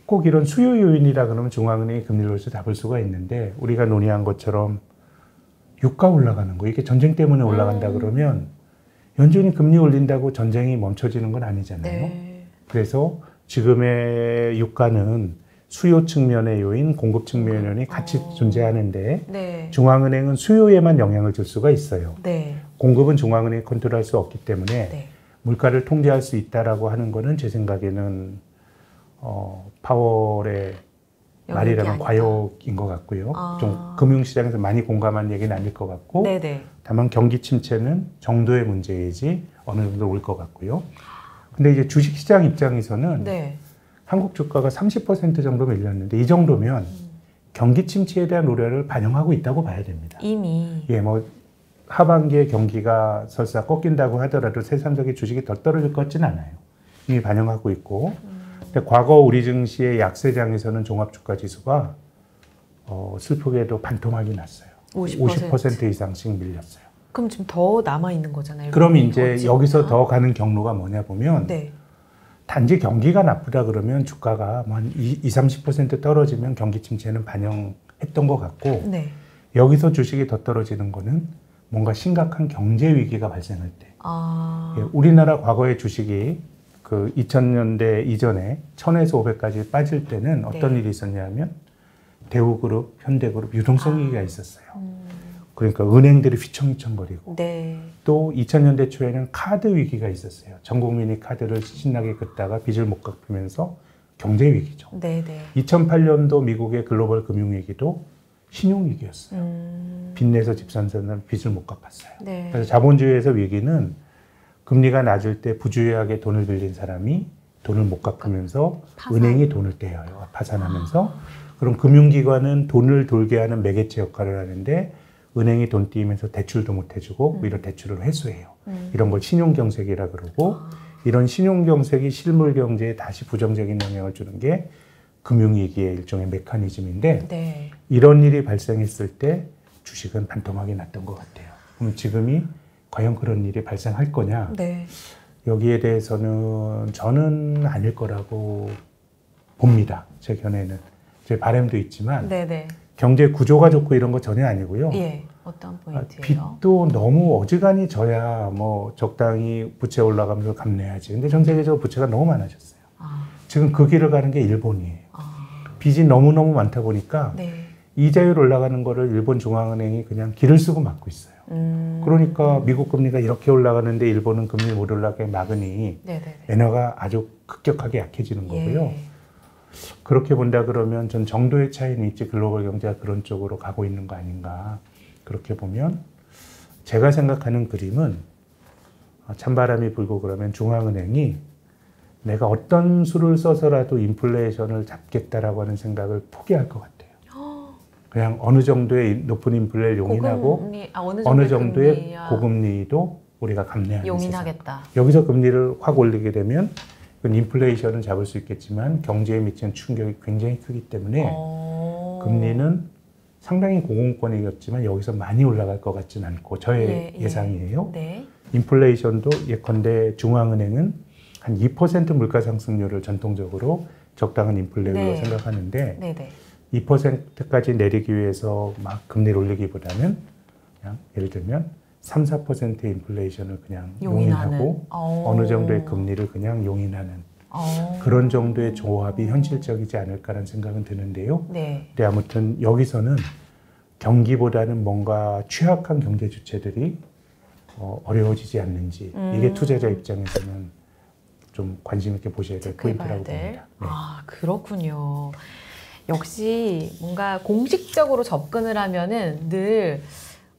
Speaker 2: 꼭 이런 수요 요인이라 그러면 중앙은행이 금리로서 잡을 수가 있는데 우리가 논의한 것처럼 유가 올라가는 거 이게 전쟁 때문에 올라간다 그러면 연준이 금리 올린다고 전쟁이 멈춰지는 건 아니잖아요.
Speaker 1: 네.
Speaker 2: 그래서 지금의 유가는 수요 측면의 요인, 공급 측면의 요인이 같이 존재하는데
Speaker 1: 네.
Speaker 2: 중앙은행은 수요에만 영향을 줄 수가 있어요.
Speaker 1: 네.
Speaker 2: 공급은 중앙은행이 컨트롤할 수 없기 때문에
Speaker 1: 네.
Speaker 2: 물가를 통제할 수 있다라고 하는 거는 제 생각에는 파월의 말이라면 과욕인 것 같고요. 좀 금융시장에서 많이 공감한 얘기는 아닐 것 같고
Speaker 1: 네네.
Speaker 2: 다만 경기 침체는 정도의 문제이지 어느 정도 올 것 같고요. 근데 이제 주식시장 입장에서는
Speaker 1: 네.
Speaker 2: 한국 주가가 30% 정도 밀렸는데 이 정도면 경기 침체에 대한 우려를 반영하고 있다고 봐야 됩니다.
Speaker 1: 이미.
Speaker 2: 예, 뭐 하반기에 경기가 설사 꺾인다고 하더라도 세상적인 주식이 더 떨어질 것 같지는 않아요. 이미 반영하고 있고. 근데 과거 우리 증시의 약세장에서는 종합주가지수가 슬프게도 반토막이 났어요. 50% 이상씩 밀렸어요.
Speaker 1: 그럼 지금 더 남아 있는 거잖아요.
Speaker 2: 그럼 이제 여기서 더 가는 경로가 뭐냐 보면
Speaker 1: 네.
Speaker 2: 단지 경기가 나쁘다 그러면 주가가 한 20-30% 떨어지면 경기 침체는 반영했던 것 같고
Speaker 1: 네.
Speaker 2: 여기서 주식이 더 떨어지는 거는 뭔가 심각한 경제 위기가 발생할 때. 예, 우리나라 과거의 주식이 그 2000년대 이전에 1000에서 500까지 빠질 때는 어떤 일이 있었냐면 대우그룹, 현대그룹 유동성 위기가 있었어요. 그러니까 은행들이 휘청휘청거리고
Speaker 1: 네.
Speaker 2: 또 2000년대 초에는 카드 위기가 있었어요. 전 국민이 카드를 신나게 긋다가 빚을 못 갚으면서 경제 위기죠.
Speaker 1: 네네.
Speaker 2: 2008년도 미국의 글로벌 금융위기도 신용위기였어요. 빚내서 집 산 사람은 빚을 못 갚았어요.
Speaker 1: 네.
Speaker 2: 그래서 자본주의에서 위기는 금리가 낮을 때 부주의하게 돈을 빌린 사람이 돈을 못 갚으면서 은행이 돈을 떼어요. 파산하면서. 그럼 금융기관은 돈을 돌게 하는 매개체 역할을 하는데 은행이 돈 띄면서 대출도 못 해주고 오히려 대출을 회수해요. 이런 걸 신용경색이라 그러고 이런 신용경색이 실물경제에 다시 부정적인 영향을 주는 게 금융위기의 일종의 메커니즘인데
Speaker 1: 네.
Speaker 2: 이런 일이 발생했을 때 주식은 반토막이 났던 것 같아요. 그럼 지금이 과연 그런 일이 발생할 거냐?
Speaker 1: 네.
Speaker 2: 여기에 대해서는 저는 아닐 거라고 봅니다. 제 견해는. 제 바람도 있지만
Speaker 1: 네네.
Speaker 2: 경제 구조가 좋고 이런 거 전혀 아니고요.
Speaker 1: 예. 어떤 포인트예요?
Speaker 2: 빚도 너무 어지간히 져야 뭐 적당히 부채 올라가면서 갚내야지. 근데 전 세계적으로 부채가 너무 많아졌어요. 지금 그 길을 가는 게 일본이에요. 빚이 너무너무 많다 보니까
Speaker 1: 네.
Speaker 2: 이자율 올라가는 거를 일본 중앙은행이 그냥 길을 쓰고 막고 있어요. 그러니까 미국 금리가 이렇게 올라가는데 일본은 금리 못 올라가게 막으니
Speaker 1: 네네네.
Speaker 2: 엔화가 아주 급격하게 약해지는 거고요.
Speaker 1: 예.
Speaker 2: 그렇게 본다 그러면 전 정도의 차이는 있지 글로벌 경제가 그런 쪽으로 가고 있는 거 아닌가. 그렇게 보면 제가 생각하는 그림은 찬바람이 불고 그러면 중앙은행이 내가 어떤 수를 써서라도 인플레이션을 잡겠다라고 하는 생각을 포기할 것 같아요. 그냥 어느 정도의 높은 인플레를 용인하고 어느 정도의 고금리도 우리가 감내하는
Speaker 1: 용인하겠다.
Speaker 2: 세상. 여기서 금리를 확 올리게 되면 인플레이션은 잡을 수 있겠지만 경제에 미치는 충격이 굉장히 크기 때문에 금리는 상당히 공공권이었지만 여기서 많이 올라갈 것 같지는 않고 저의 예상이에요.
Speaker 1: 네.
Speaker 2: 인플레이션도 예컨대 중앙은행은 한 2% 물가 상승률을 전통적으로 적당한 인플레이션으로 생각하는데
Speaker 1: 네네.
Speaker 2: 2%까지 내리기 위해서 막 금리를 올리기보다는 그냥 예를 들면 3-4%의 인플레이션을 그냥 용인하고 어느 정도의 금리를 그냥 용인하는 그런 정도의 조합이 현실적이지 않을까라는 생각은 드는데요.
Speaker 1: 네.
Speaker 2: 근데 아무튼 여기서는 경기보다는 뭔가 취약한 경제 주체들이 어려워지지 않는지 이게 투자자 입장에서는 좀 관심 있게 보셔야 될 포인트라고 봅니다. 네.
Speaker 1: 그렇군요. 역시 뭔가 공식적으로 접근을 하면은 늘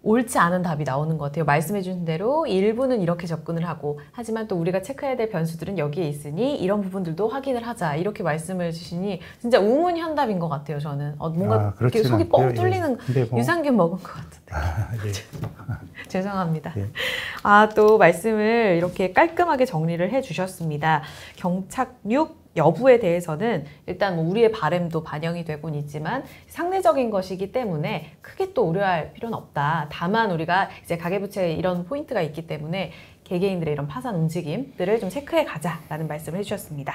Speaker 1: 옳지 않은 답이 나오는 것 같아요. 말씀해 주신 대로 일부는 이렇게 접근을 하고 하지만 또 우리가 체크해야 될 변수들은 여기에 있으니 이런 부분들도 확인을 하자 이렇게 말씀을 주시니 진짜 우문현답인 것 같아요. 저는 뭔가 이렇게 속이 뻥 뚫리는
Speaker 2: 뭐...
Speaker 1: 유산균 먹은 것 같은데
Speaker 2: 예.
Speaker 1: 죄송합니다.
Speaker 2: 예.
Speaker 1: 또 말씀을 이렇게 깔끔하게 정리를 해주셨습니다. 경착륙 여부에 대해서는 일단 뭐 우리의 바람도 반영이 되곤 있지만 상대적인 것이기 때문에 크게 또 우려할 필요는 없다. 다만 우리가 이제 가계부채에 이런 포인트가 있기 때문에 개개인들의 이런 파산 움직임들을 좀 체크해 가자라는 말씀을 해주셨습니다.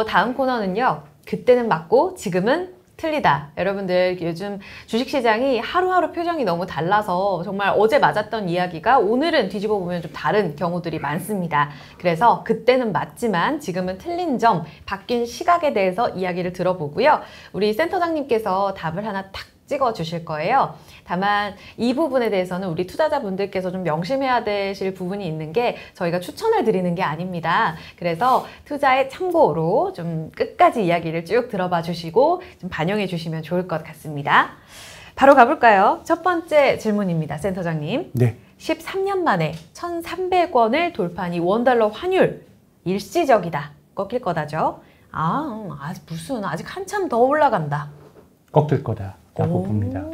Speaker 1: 다음 코너는요. 그때는 맞고 지금은 틀리다. 여러분들 요즘 주식시장이 하루하루 표정이 너무 달라서 정말 어제 맞았던 이야기가 오늘은 뒤집어 보면 좀 다른 경우들이 많습니다. 그래서 그때는 맞지만 지금은 틀린 점, 바뀐 시각에 대해서 이야기를 들어보고요. 우리 센터장님께서 답을 하나 탁 찍어 주실 거예요. 다만 이 부분에 대해서는 우리 투자자분들께서 좀 명심해야 되실 부분이 있는 게 저희가 추천을 드리는 게 아닙니다. 그래서 투자의 참고로 좀 끝까지 이야기를 쭉 들어봐 주시고 좀 반영해 주시면 좋을 것 같습니다. 바로 가볼까요? 첫 번째 질문입니다. 센터장님.
Speaker 2: 네.
Speaker 1: 13년 만에 1,300원을 돌파한 이 원달러 환율 일시적이다. 꺾일 거다죠? 아직 한참 더 올라간다.
Speaker 2: 꺾일 거다라고 봅니다.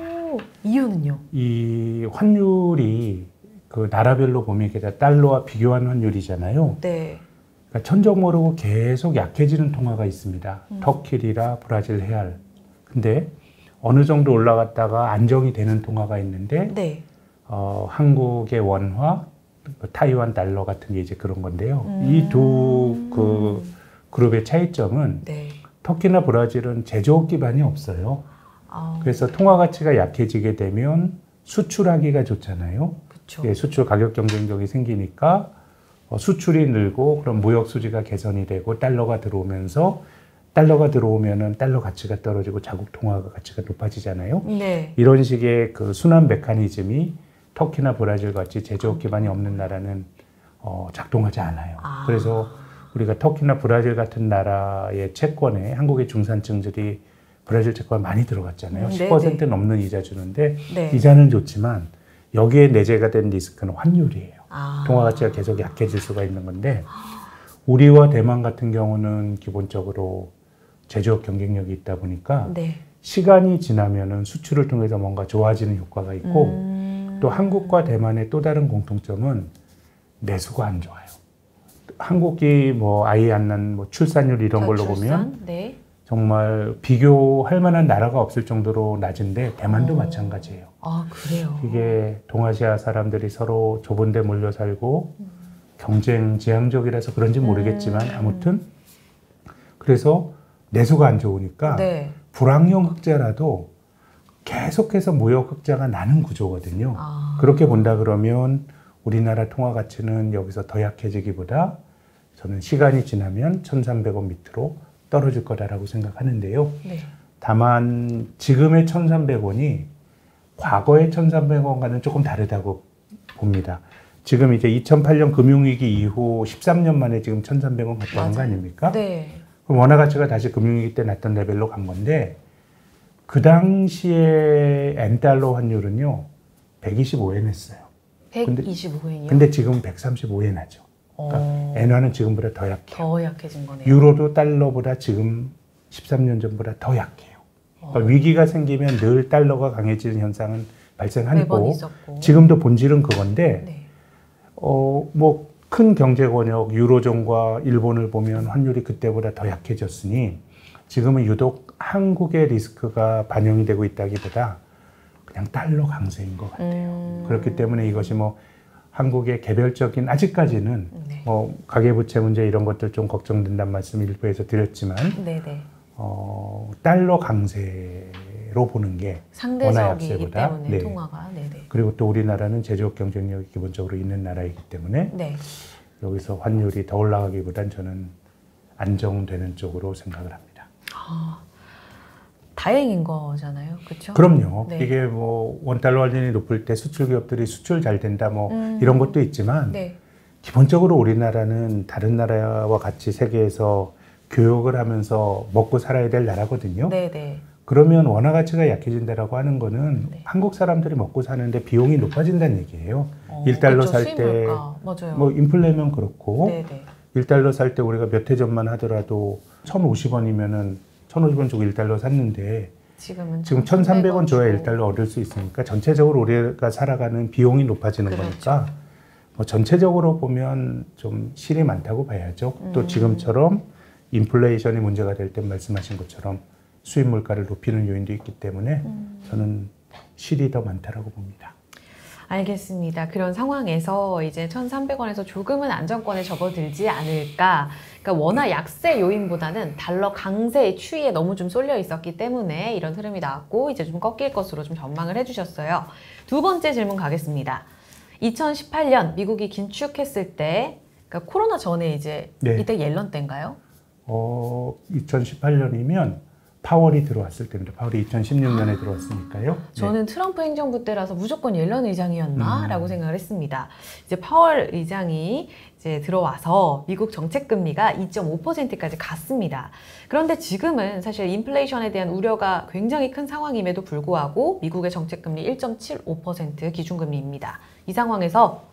Speaker 1: 이유는요?
Speaker 2: 이 환율이 그 나라별로 보면 이게 다 달러와 비교한 환율이잖아요.
Speaker 1: 네.
Speaker 2: 그러니까 천정 모르고 계속 약해지는 통화가 있습니다. 터키 리라, 브라질 레알. 근데 어느 정도 올라갔다가 안정이 되는 통화가 있는데
Speaker 1: 네.
Speaker 2: 한국의 원화, 타이완 달러 같은 게 이제 그런 건데요. 이 두 그 그룹의 차이점은
Speaker 1: 네.
Speaker 2: 터키나 브라질은 제조업 기반이 없어요. 그래서 통화 가치가 약해지게 되면 수출하기가 좋잖아요.
Speaker 1: 그쵸.
Speaker 2: 예, 수출 가격 경쟁력이 생기니까 수출이 늘고 그럼 무역 수지가 개선이 되고 달러가 들어오면은 달러 가치가 떨어지고 자국 통화 가치가 높아지잖아요.
Speaker 1: 네.
Speaker 2: 이런 식의 그 순환 메커니즘이 터키나 브라질 같이 제조업 기반이 없는 나라는 작동하지 않아요. 그래서 우리가 터키나 브라질 같은 나라의 채권에 한국의 중산층들이 브라질 채권 많이 들어갔잖아요. 10% 넘는 이자 주는데
Speaker 1: 네.
Speaker 2: 이자는 좋지만 여기에 내재가 된 리스크는 환율이에요. 통화 가치가 계속 약해질 수가 있는 건데 우리와 대만 같은 경우는 기본적으로 제조업 경쟁력이 있다 보니까
Speaker 1: 네.
Speaker 2: 시간이 지나면은 수출을 통해서 뭔가 좋아지는 효과가 있고 또 한국과 대만의 또 다른 공통점은 내수가 안 좋아요. 한국이 뭐 아이 안 낳는 뭐 출산율 이런 걸로 보면
Speaker 1: 네.
Speaker 2: 정말 비교할 만한 나라가 없을 정도로 낮은데 대만도 마찬가지예요.
Speaker 1: 그래요?
Speaker 2: 이게 동아시아 사람들이 서로 좁은 데 몰려 살고 경쟁 지향적이라서 그런지 모르겠지만 아무튼 그래서 내수가 안 좋으니까
Speaker 1: 네.
Speaker 2: 불황용 흑자라도 계속해서 무역 흑자가 나는 구조거든요. 그렇게 본다 그러면 우리나라 통화 가치는 여기서 더 약해지기보다 저는 시간이 지나면 1,300원 밑으로 떨어질 거다라고 생각하는데요.
Speaker 1: 네.
Speaker 2: 다만 지금의 1,300원이 과거의 1,300원과는 조금 다르다고 봅니다. 지금 이제 2008년 금융위기 이후 13년 만에 지금 1,300원 갔다는 거 아닙니까?
Speaker 1: 네.
Speaker 2: 그럼 원화 가치가 다시 금융위기 때 났던 레벨로 간 건데 그 당시에 N달러 환율은요 125엔 했어요.
Speaker 1: 125엔이요?
Speaker 2: 근데 지금 135엔 하죠. 그러니까 엔화는 지금보다 더 약해요.
Speaker 1: 더 약해진 거네요.
Speaker 2: 유로도 달러보다 지금 13년 전보다 더 약해요. 그러니까 위기가 생기면 늘 달러가 강해지는 현상은 발생하고 지금도 본질은 그건데
Speaker 1: 네.
Speaker 2: 뭐 큰 경제 권역 유로존과 일본을 보면 환율이 그때보다 더 약해졌으니 지금은 유독 한국의 리스크가 반영이 되고 있다기보다 그냥 달러 강세인 것 같아요. 그렇기 때문에 이것이 뭐 한국의 개별적인 아직까지는
Speaker 1: 네.
Speaker 2: 뭐 가계부채 문제 이런 것들 좀 걱정된다는 말씀 일부에서 드렸지만
Speaker 1: 네네.
Speaker 2: 달러 강세로 보는 게 원화 약세보다
Speaker 1: 때문에
Speaker 2: 네.
Speaker 1: 통화가 네네.
Speaker 2: 그리고 또 우리나라는 제조업 경쟁력이 기본적으로 있는 나라이기 때문에
Speaker 1: 네.
Speaker 2: 여기서 환율이 더 올라가기보단 저는 안정되는 쪽으로 생각을 합니다.
Speaker 1: 다행인 거잖아요, 그렇죠?
Speaker 2: 그럼요.
Speaker 1: 네.
Speaker 2: 이게 뭐 원달러 환율이 높을 때 수출 기업들이 수출 잘 된다 뭐 이런 것도 있지만
Speaker 1: 네.
Speaker 2: 기본적으로 우리나라는 다른 나라와 같이 세계에서 교역을 하면서 먹고 살아야 될 나라거든요.
Speaker 1: 네네.
Speaker 2: 그러면 원화 가치가 약해진다라고 하는 거는
Speaker 1: 네.
Speaker 2: 한국 사람들이 먹고 사는데 비용이 높아진다는 얘기예요. 1달러
Speaker 1: 그렇죠.
Speaker 2: 살 때
Speaker 1: 맞아요.
Speaker 2: 뭐 인플레면 그렇고
Speaker 1: 네네.
Speaker 2: 1달러 살 때 우리가 몇 해 전만 하더라도 1,050원이면은 1,050원 주고 1달러 샀는데 지금 1,300원 줘야 1달러 얻을 수 있으니까 전체적으로 우리가 살아가는 비용이 높아지는
Speaker 1: 그렇죠.
Speaker 2: 거니까 뭐 전체적으로 보면 좀 실이 많다고 봐야죠. 또 지금처럼 인플레이션이 문제가 될 때 말씀하신 것처럼 수입 물가를 높이는 요인도 있기 때문에 저는 실이 더 많다라고 봅니다.
Speaker 1: 알겠습니다. 그런 상황에서 이제 1,300원에서 조금은 안정권에 접어들지 않을까. 그러니까 워낙 약세 요인보다는 달러 강세의 추이에 너무 좀 쏠려 있었기 때문에 이런 흐름이 나왔고 이제 좀 꺾일 것으로 좀 전망을 해주셨어요. 두 번째 질문 가겠습니다. 2018년 미국이 긴축했을 때, 그러니까 코로나 전에 이제
Speaker 2: 네.
Speaker 1: 이때 옐런 때인가요?
Speaker 2: 2018년이면 파월이 들어왔을 때입니다. 파월이 2016년에 들어왔으니까요.
Speaker 1: 저는 트럼프 행정부 때라서 무조건 옐런 의장이었나라고 생각을 했습니다. 이제 파월 의장이 이제 들어와서 미국 정책 금리가 2.5%까지 갔습니다. 그런데 지금은 사실 인플레이션에 대한 우려가 굉장히 큰 상황임에도 불구하고 미국의 정책 금리 1.75% 기준금리입니다. 이 상황에서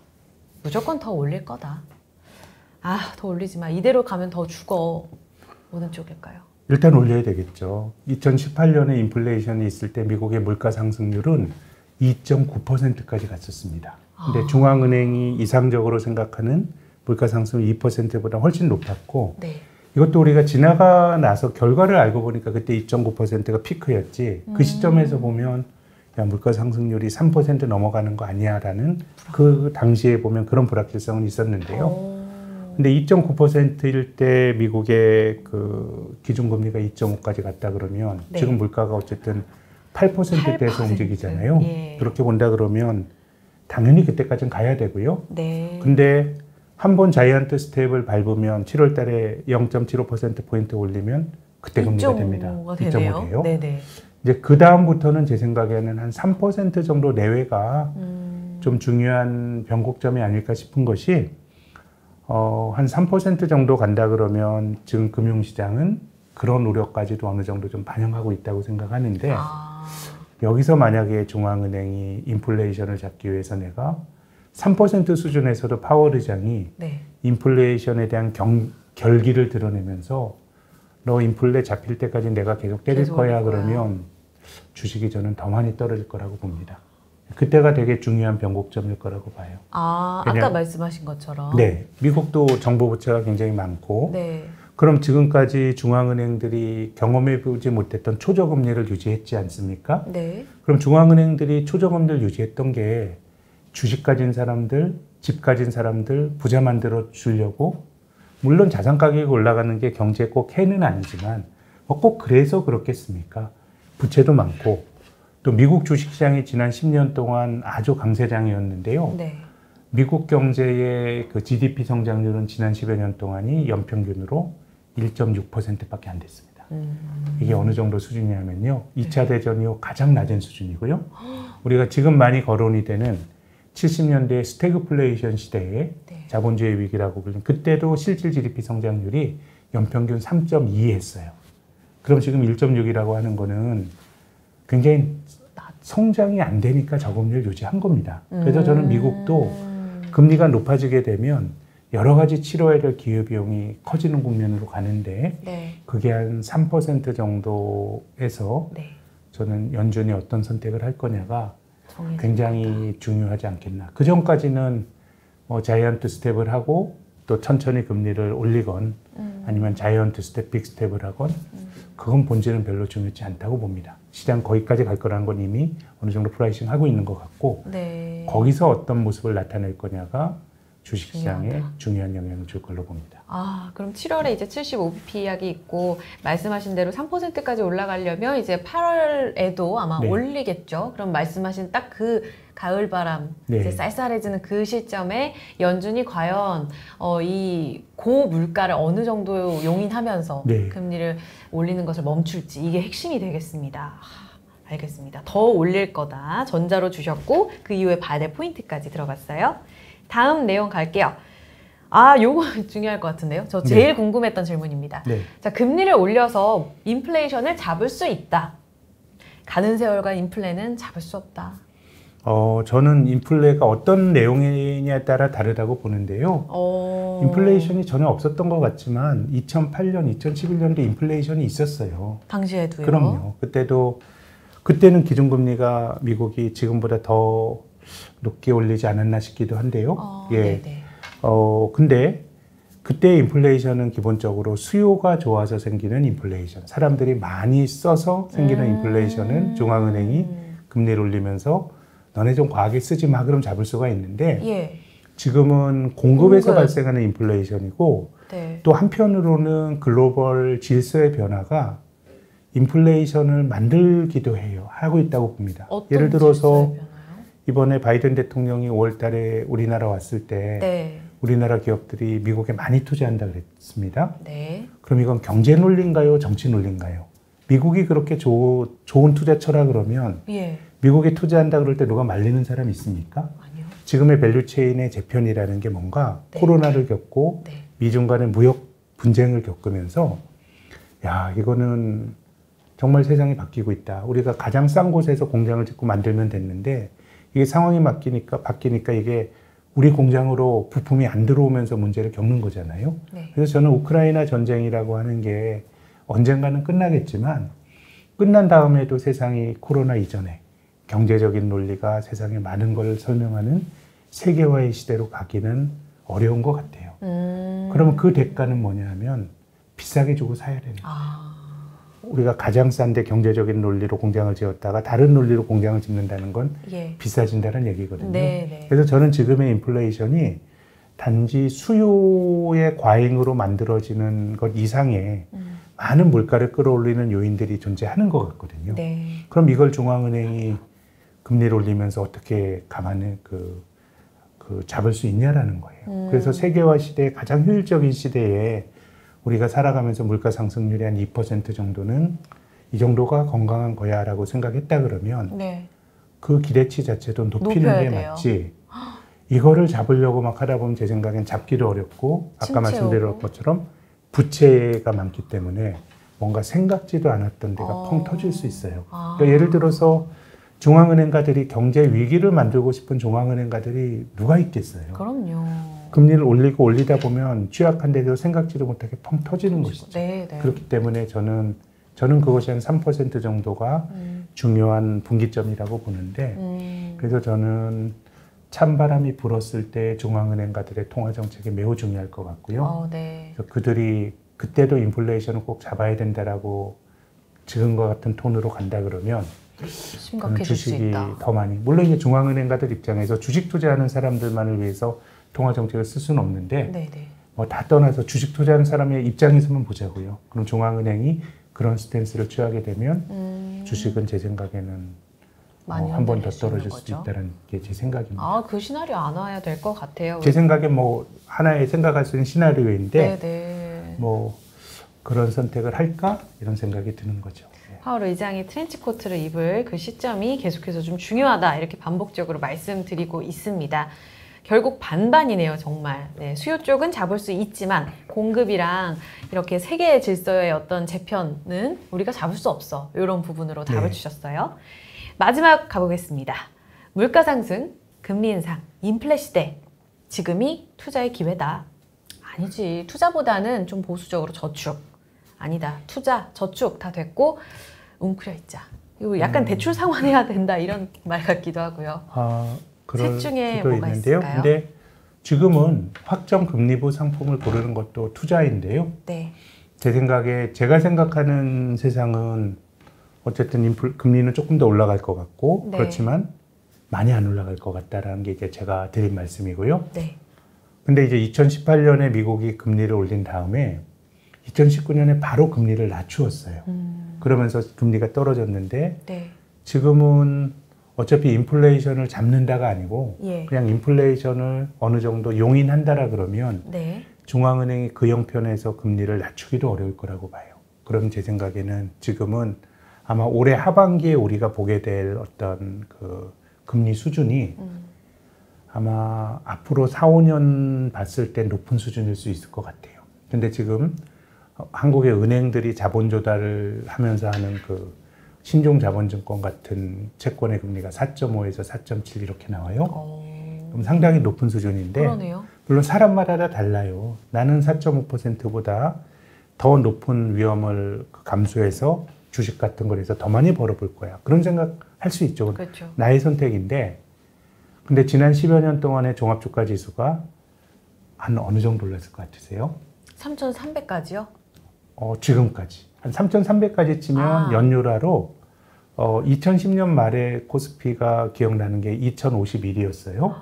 Speaker 1: 무조건 더 올릴 거다. 더 올리지 마. 이대로 가면 더 죽어. 어느 쪽일까요?
Speaker 2: 일단 올려야 되겠죠. 2018년에 인플레이션이 있을 때 미국의 물가 상승률은 2.9%까지 갔었습니다. 근데 중앙은행이 이상적으로 생각하는 물가 상승률 2%보다 훨씬 높았고
Speaker 1: 네.
Speaker 2: 이것도 우리가 지나가 나서 결과를 알고 보니까 그때 2.9%가 피크였지. 그 시점에서 보면 야, 물가 상승률이 3% 넘어가는 거 아니야라는 그 당시에 보면 그런 불확실성은 있었는데요. 근데 2.9%일 때 미국의 그 기준금리가 2.5까지 갔다 그러면
Speaker 1: 네.
Speaker 2: 지금 물가가 어쨌든 8%대에서 움직이잖아요.
Speaker 1: 예.
Speaker 2: 그렇게 본다 그러면 당연히 그때까지는 가야 되고요.
Speaker 1: 네.
Speaker 2: 근데 한 번 자이언트 스텝을 밟으면 7월 달에 0.75%포인트 올리면 그때 금리가 됩니다.
Speaker 1: 2.5가
Speaker 2: 돼요.
Speaker 1: 네네.
Speaker 2: 이제 그 다음부터는 제 생각에는 한 3% 정도 내외가 좀 중요한 변곡점이 아닐까 싶은 것이 한 3% 정도 간다 그러면 지금 금융시장은 그런 우려까지도 어느 정도 좀 반영하고 있다고 생각하는데 여기서 만약에 중앙은행이 인플레이션을 잡기 위해서 내가 3% 수준에서도 파월 의장이
Speaker 1: 네.
Speaker 2: 인플레이션에 대한 결기를 드러내면서 너 인플레 잡힐 때까지 내가 계속 때릴 거야 그러면 주식이 저는 더 많이 떨어질 거라고 봅니다. 그때가 되게 중요한 변곡점일 거라고 봐요.
Speaker 1: 아까 말씀하신 것처럼.
Speaker 2: 네. 미국도 정보 부채가 굉장히 많고
Speaker 1: 네.
Speaker 2: 그럼 지금까지 중앙은행들이 경험해보지 못했던 초저금리를 유지했지 않습니까?
Speaker 1: 네.
Speaker 2: 그럼 중앙은행들이 초저금리를 유지했던 게 주식 가진 사람들, 집 가진 사람들 부자 만들어 주려고 물론 자산 가격이 올라가는 게 경제에 꼭 해는 아니지만 꼭 그래서 그렇겠습니까? 부채도 많고 또 미국 주식시장이 지난 10년 동안 아주 강세장이었는데요.
Speaker 1: 네.
Speaker 2: 미국 경제의 그 GDP 성장률은 지난 10여 년 동안이 연평균으로 1.6%밖에 안 됐습니다. 이게 어느 정도 수준이냐면요. 2차 대전 이후 가장 낮은 수준이고요. 우리가 지금 많이 거론이 되는 70년대 스태그플레이션 시대에
Speaker 1: 네.
Speaker 2: 자본주의 위기라고 불리는 그때도 실질 GDP 성장률이 연평균 3.2 했어요. 그럼 지금 1.6이라고 하는 거는 굉장히 성장이 안 되니까 저금리를 유지한 겁니다. 그래서 저는 미국도 금리가 높아지게 되면 여러 가지 치러야 될 기회비용이 커지는 국면으로 가는데
Speaker 1: 네.
Speaker 2: 그게 한 3% 정도에서
Speaker 1: 네.
Speaker 2: 저는 연준이 어떤 선택을 할 거냐가 굉장히
Speaker 1: 거다.
Speaker 2: 중요하지 않겠나. 그 전까지는 뭐 자이언트 스텝을 하고 또 천천히 금리를 올리건 아니면 자이언트 스텝, 빅 스텝을 하건 그건 본질은 별로 중요하지 않다고 봅니다. 시장 거기까지 갈 거라는 건 이미 어느 정도 프라이싱 하고 있는 것 같고
Speaker 1: 네.
Speaker 2: 거기서 어떤 모습을 나타낼 거냐가 주식시장에
Speaker 1: 중요하다.
Speaker 2: 중요한 영향을 줄 걸로 봅니다.
Speaker 1: 그럼 7월에 이제 75bp 이야기 있고 말씀하신 대로 3%까지 올라가려면 이제 8월에도 아마
Speaker 2: 네.
Speaker 1: 올리겠죠. 그럼 말씀하신 딱 그 가을바람
Speaker 2: 네.
Speaker 1: 이제 쌀쌀해지는 그 시점에 연준이 과연 이 고물가를 어느 정도 용인하면서
Speaker 2: 네.
Speaker 1: 금리를 올리는 것을 멈출지 이게 핵심이 되겠습니다. 알겠습니다. 더 올릴 거다. 전자로 주셨고 그 이후에 봐야 될 포인트까지 들어갔어요. 다음 내용 갈게요. 요거 중요할 것 같은데요. 저 제일 궁금했던 질문입니다.
Speaker 2: 네.
Speaker 1: 자, 금리를 올려서 인플레이션을 잡을 수 있다. 가는 세월과 인플레는 잡을 수 없다.
Speaker 2: 저는 인플레가 어떤 내용이냐에 따라 다르다고 보는데요. 인플레이션이 전혀 없었던 것 같지만 2008년, 2011년도 인플레이션이 있었어요.
Speaker 1: 당시에도요?
Speaker 2: 그럼요. 그때는 기준금리가 미국이 지금보다 더 높게 올리지 않았나 싶기도 한데요. 예.
Speaker 1: 네네.
Speaker 2: 근데 그때 인플레이션은 기본적으로 수요가 좋아서 생기는 인플레이션. 사람들이 많이 써서 생기는 인플레이션은 중앙은행이 금리를 올리면서 너네 좀 과하게 쓰지 마 그럼 잡을 수가 있는데
Speaker 1: 예.
Speaker 2: 지금은 공급에서 발생하는 인플레이션이고
Speaker 1: 네.
Speaker 2: 또 한편으로는 글로벌 질서의 변화가 인플레이션을 만들기도 해요. 하고 있다고 봅니다. 예를 들어서 이번에 바이든 대통령이 5월 달에 우리나라 왔을 때
Speaker 1: 네.
Speaker 2: 우리나라 기업들이 미국에 많이 투자한다 그랬습니다.
Speaker 1: 네.
Speaker 2: 그럼 이건 경제 논리인가요? 정치 논리인가요? 미국이 그렇게 좋은 투자처라 그러면
Speaker 1: 예.
Speaker 2: 미국에 투자한다 그럴 때 누가 말리는 사람 있습니까?
Speaker 1: 아니요.
Speaker 2: 지금의 밸류체인의 재편이라는 게 뭔가
Speaker 1: 네.
Speaker 2: 코로나를 겪고
Speaker 1: 네.
Speaker 2: 미중 간의 무역 분쟁을 겪으면서 야 이거는 정말 세상이 바뀌고 있다. 우리가 가장 싼 곳에서 공장을 짓고 만들면 됐는데 이게 상황이 바뀌니까 이게 우리 공장으로 부품이 안 들어오면서 문제를 겪는 거잖아요.
Speaker 1: 네.
Speaker 2: 그래서 저는 우크라이나 전쟁이라고 하는 게 언젠가는 끝나겠지만 끝난 다음에도 세상이 코로나 이전에 경제적인 논리가 세상에 많은 걸 설명하는 세계화의 시대로 가기는 어려운 것 같아요. 그러면 그 대가는 뭐냐 하면 비싸게 주고 사야 되는 거예요. 우리가 가장 싼데 경제적인 논리로 공장을 지었다가 다른 논리로 공장을 짓는다는 건
Speaker 1: 예.
Speaker 2: 비싸진다는 얘기거든요.
Speaker 1: 네네.
Speaker 2: 그래서 저는 지금의 인플레이션이 단지 수요의 과잉으로 만들어지는 것 이상의 많은 물가를 끌어올리는 요인들이 존재하는 것 같거든요.
Speaker 1: 네.
Speaker 2: 그럼 이걸 중앙은행이 금리를 올리면서 어떻게 가만히 잡을 수 있냐라는 거예요. 그래서 세계화 시대의 가장 효율적인 시대에 우리가 살아가면서 물가 상승률이 한 2% 정도는 이 정도가 건강한 거야 라고 생각했다 그러면
Speaker 1: 네.
Speaker 2: 그 기대치 자체도 높이는 게
Speaker 1: 돼요.
Speaker 2: 맞지. 이거를 잡으려고 막 하다 보면 제 생각엔 잡기도 어렵고 아까
Speaker 1: 침체오고.
Speaker 2: 말씀드린 것처럼 부채가 많기 때문에 뭔가 생각지도 않았던 데가 펑 터질 수 있어요. 그러니까 예를 들어서 중앙은행가들이 경제 위기를 만들고 싶은 중앙은행가들이 누가 있겠어요.
Speaker 1: 그럼요.
Speaker 2: 금리를 올리다 보면 취약한 데도 생각지도 못하게 펑 터지는 것이죠.
Speaker 1: 네, 네.
Speaker 2: 그렇기 때문에 저는 그것이 한 3% 정도가 중요한 분기점이라고 보는데 그래서 저는 찬바람이 불었을 때 중앙은행가들의 통화정책이 매우 중요할 것 같고요.
Speaker 1: 네.
Speaker 2: 그래서 그들이 그때도 인플레이션을 꼭 잡아야 된다라고 지금과 같은 톤으로 간다 그러면
Speaker 1: 심각해질 수
Speaker 2: 주식이
Speaker 1: 있다.
Speaker 2: 더 많이 물론 이제 중앙은행가들 입장에서 주식 투자하는 사람들만을 위해서 통화정책을 쓸 수는 없는데
Speaker 1: 네네.
Speaker 2: 뭐 다 떠나서 주식 투자하는 사람의 입장에서만 보자고요. 그럼 중앙은행이 그런 스탠스를 취하게 되면 주식은 제 생각에는 한 번 더 떨어질 수도 있다는 게 제 생각입니다.
Speaker 1: 그 시나리오 안 와야 될 것 같아요.
Speaker 2: 제 생각에 뭐 하나의 생각할 수 있는 시나리오인데
Speaker 1: 네네.
Speaker 2: 뭐 그런 선택을 할까 이런 생각이 드는 거죠.
Speaker 1: 파월 의장이 트렌치 코트를 입을 그 시점이 계속해서 좀 중요하다 이렇게 반복적으로 말씀드리고 있습니다. 결국 반반이네요, 정말. 네, 수요 쪽은 잡을 수 있지만 공급이랑 이렇게 세계의 질서의 어떤 재편은 우리가 잡을 수 없어. 이런 부분으로 답을 주셨어요. 마지막 가보겠습니다. 물가 상승, 금리 인상, 인플레 시대. 지금이 투자의 기회다. 아니지. 투자보다는 좀 보수적으로 저축. 아니다. 투자, 저축 다 됐고 웅크려 있자. 이거 약간 대출 상환해야 된다 이런 말 같기도 하고요. 셋 중에 뭐가 있을까요?
Speaker 2: 근데 지금은 확정 금리부 상품을 고르는 것도 투자인데요.
Speaker 1: 네.
Speaker 2: 제 생각에 제가 생각하는 세상은 어쨌든 금리는 조금 더 올라갈 것 같고
Speaker 1: 네.
Speaker 2: 그렇지만 많이 안 올라갈 것 같다라는 게 이제 제가 드린 말씀이고요.
Speaker 1: 네.
Speaker 2: 근데 이제 2018년에 미국이 금리를 올린 다음에 2019년에 바로 금리를 낮추었어요. 그러면서 금리가 떨어졌는데
Speaker 1: 네.
Speaker 2: 지금은 어차피 인플레이션을 잡는다가 아니고 그냥 인플레이션을 어느 정도 용인한다라 그러면
Speaker 1: 네.
Speaker 2: 중앙은행이 그 형편에서 금리를 낮추기도 어려울 거라고 봐요. 그럼 제 생각에는 지금은 아마 올해 하반기에 우리가 보게 될 어떤 그 금리 수준이 아마 앞으로 4, 5년 봤을 때 높은 수준일 수 있을 것 같아요. 근데 지금 한국의 은행들이 자본 조달을 하면서 하는 그 신종자본증권 같은 채권의 금리가 4.5에서 4.7 이렇게 나와요. 그럼 상당히 높은 수준인데
Speaker 1: 그러네요.
Speaker 2: 물론 사람마다 다 달라요. 나는 4.5%보다 더 높은 위험을 감수해서 주식 같은 거에서 더 많이 벌어볼 거야. 그런 생각 할 수 있죠.
Speaker 1: 그렇죠.
Speaker 2: 나의 선택인데 근데 지난 10여 년 동안의 종합주가 지수가 한 어느 정도 올랐을 것 같으세요?
Speaker 1: 3,300까지요?
Speaker 2: 지금까지. 한 3,300까지 치면 연율화로 2010년 말에 코스피가 기억나는 게 2,051이었어요.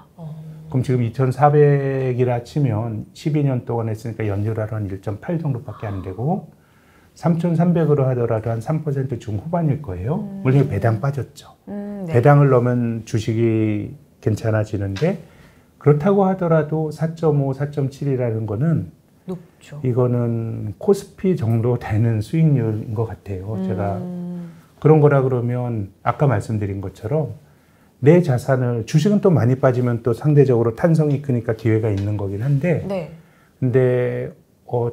Speaker 2: 그럼 지금 2,400이라 치면 12년 동안 했으니까 연율화로 한 1.8 정도밖에 안 되고 3,300으로 하더라도 한 3% 중후반일 거예요. 물론 배당 빠졌죠.
Speaker 1: 네.
Speaker 2: 배당을 넣으면 주식이 괜찮아지는데 그렇다고 하더라도 4.5, 4.7이라는 거는
Speaker 1: 높죠.
Speaker 2: 이거는 코스피 정도 되는 수익률인 것 같아요. 제가 그런 거라 그러면 아까 말씀드린 것처럼 내 자산을 주식은 또 많이 빠지면 또 상대적으로 탄성이 크니까 기회가 있는 거긴 한데
Speaker 1: 네.
Speaker 2: 근데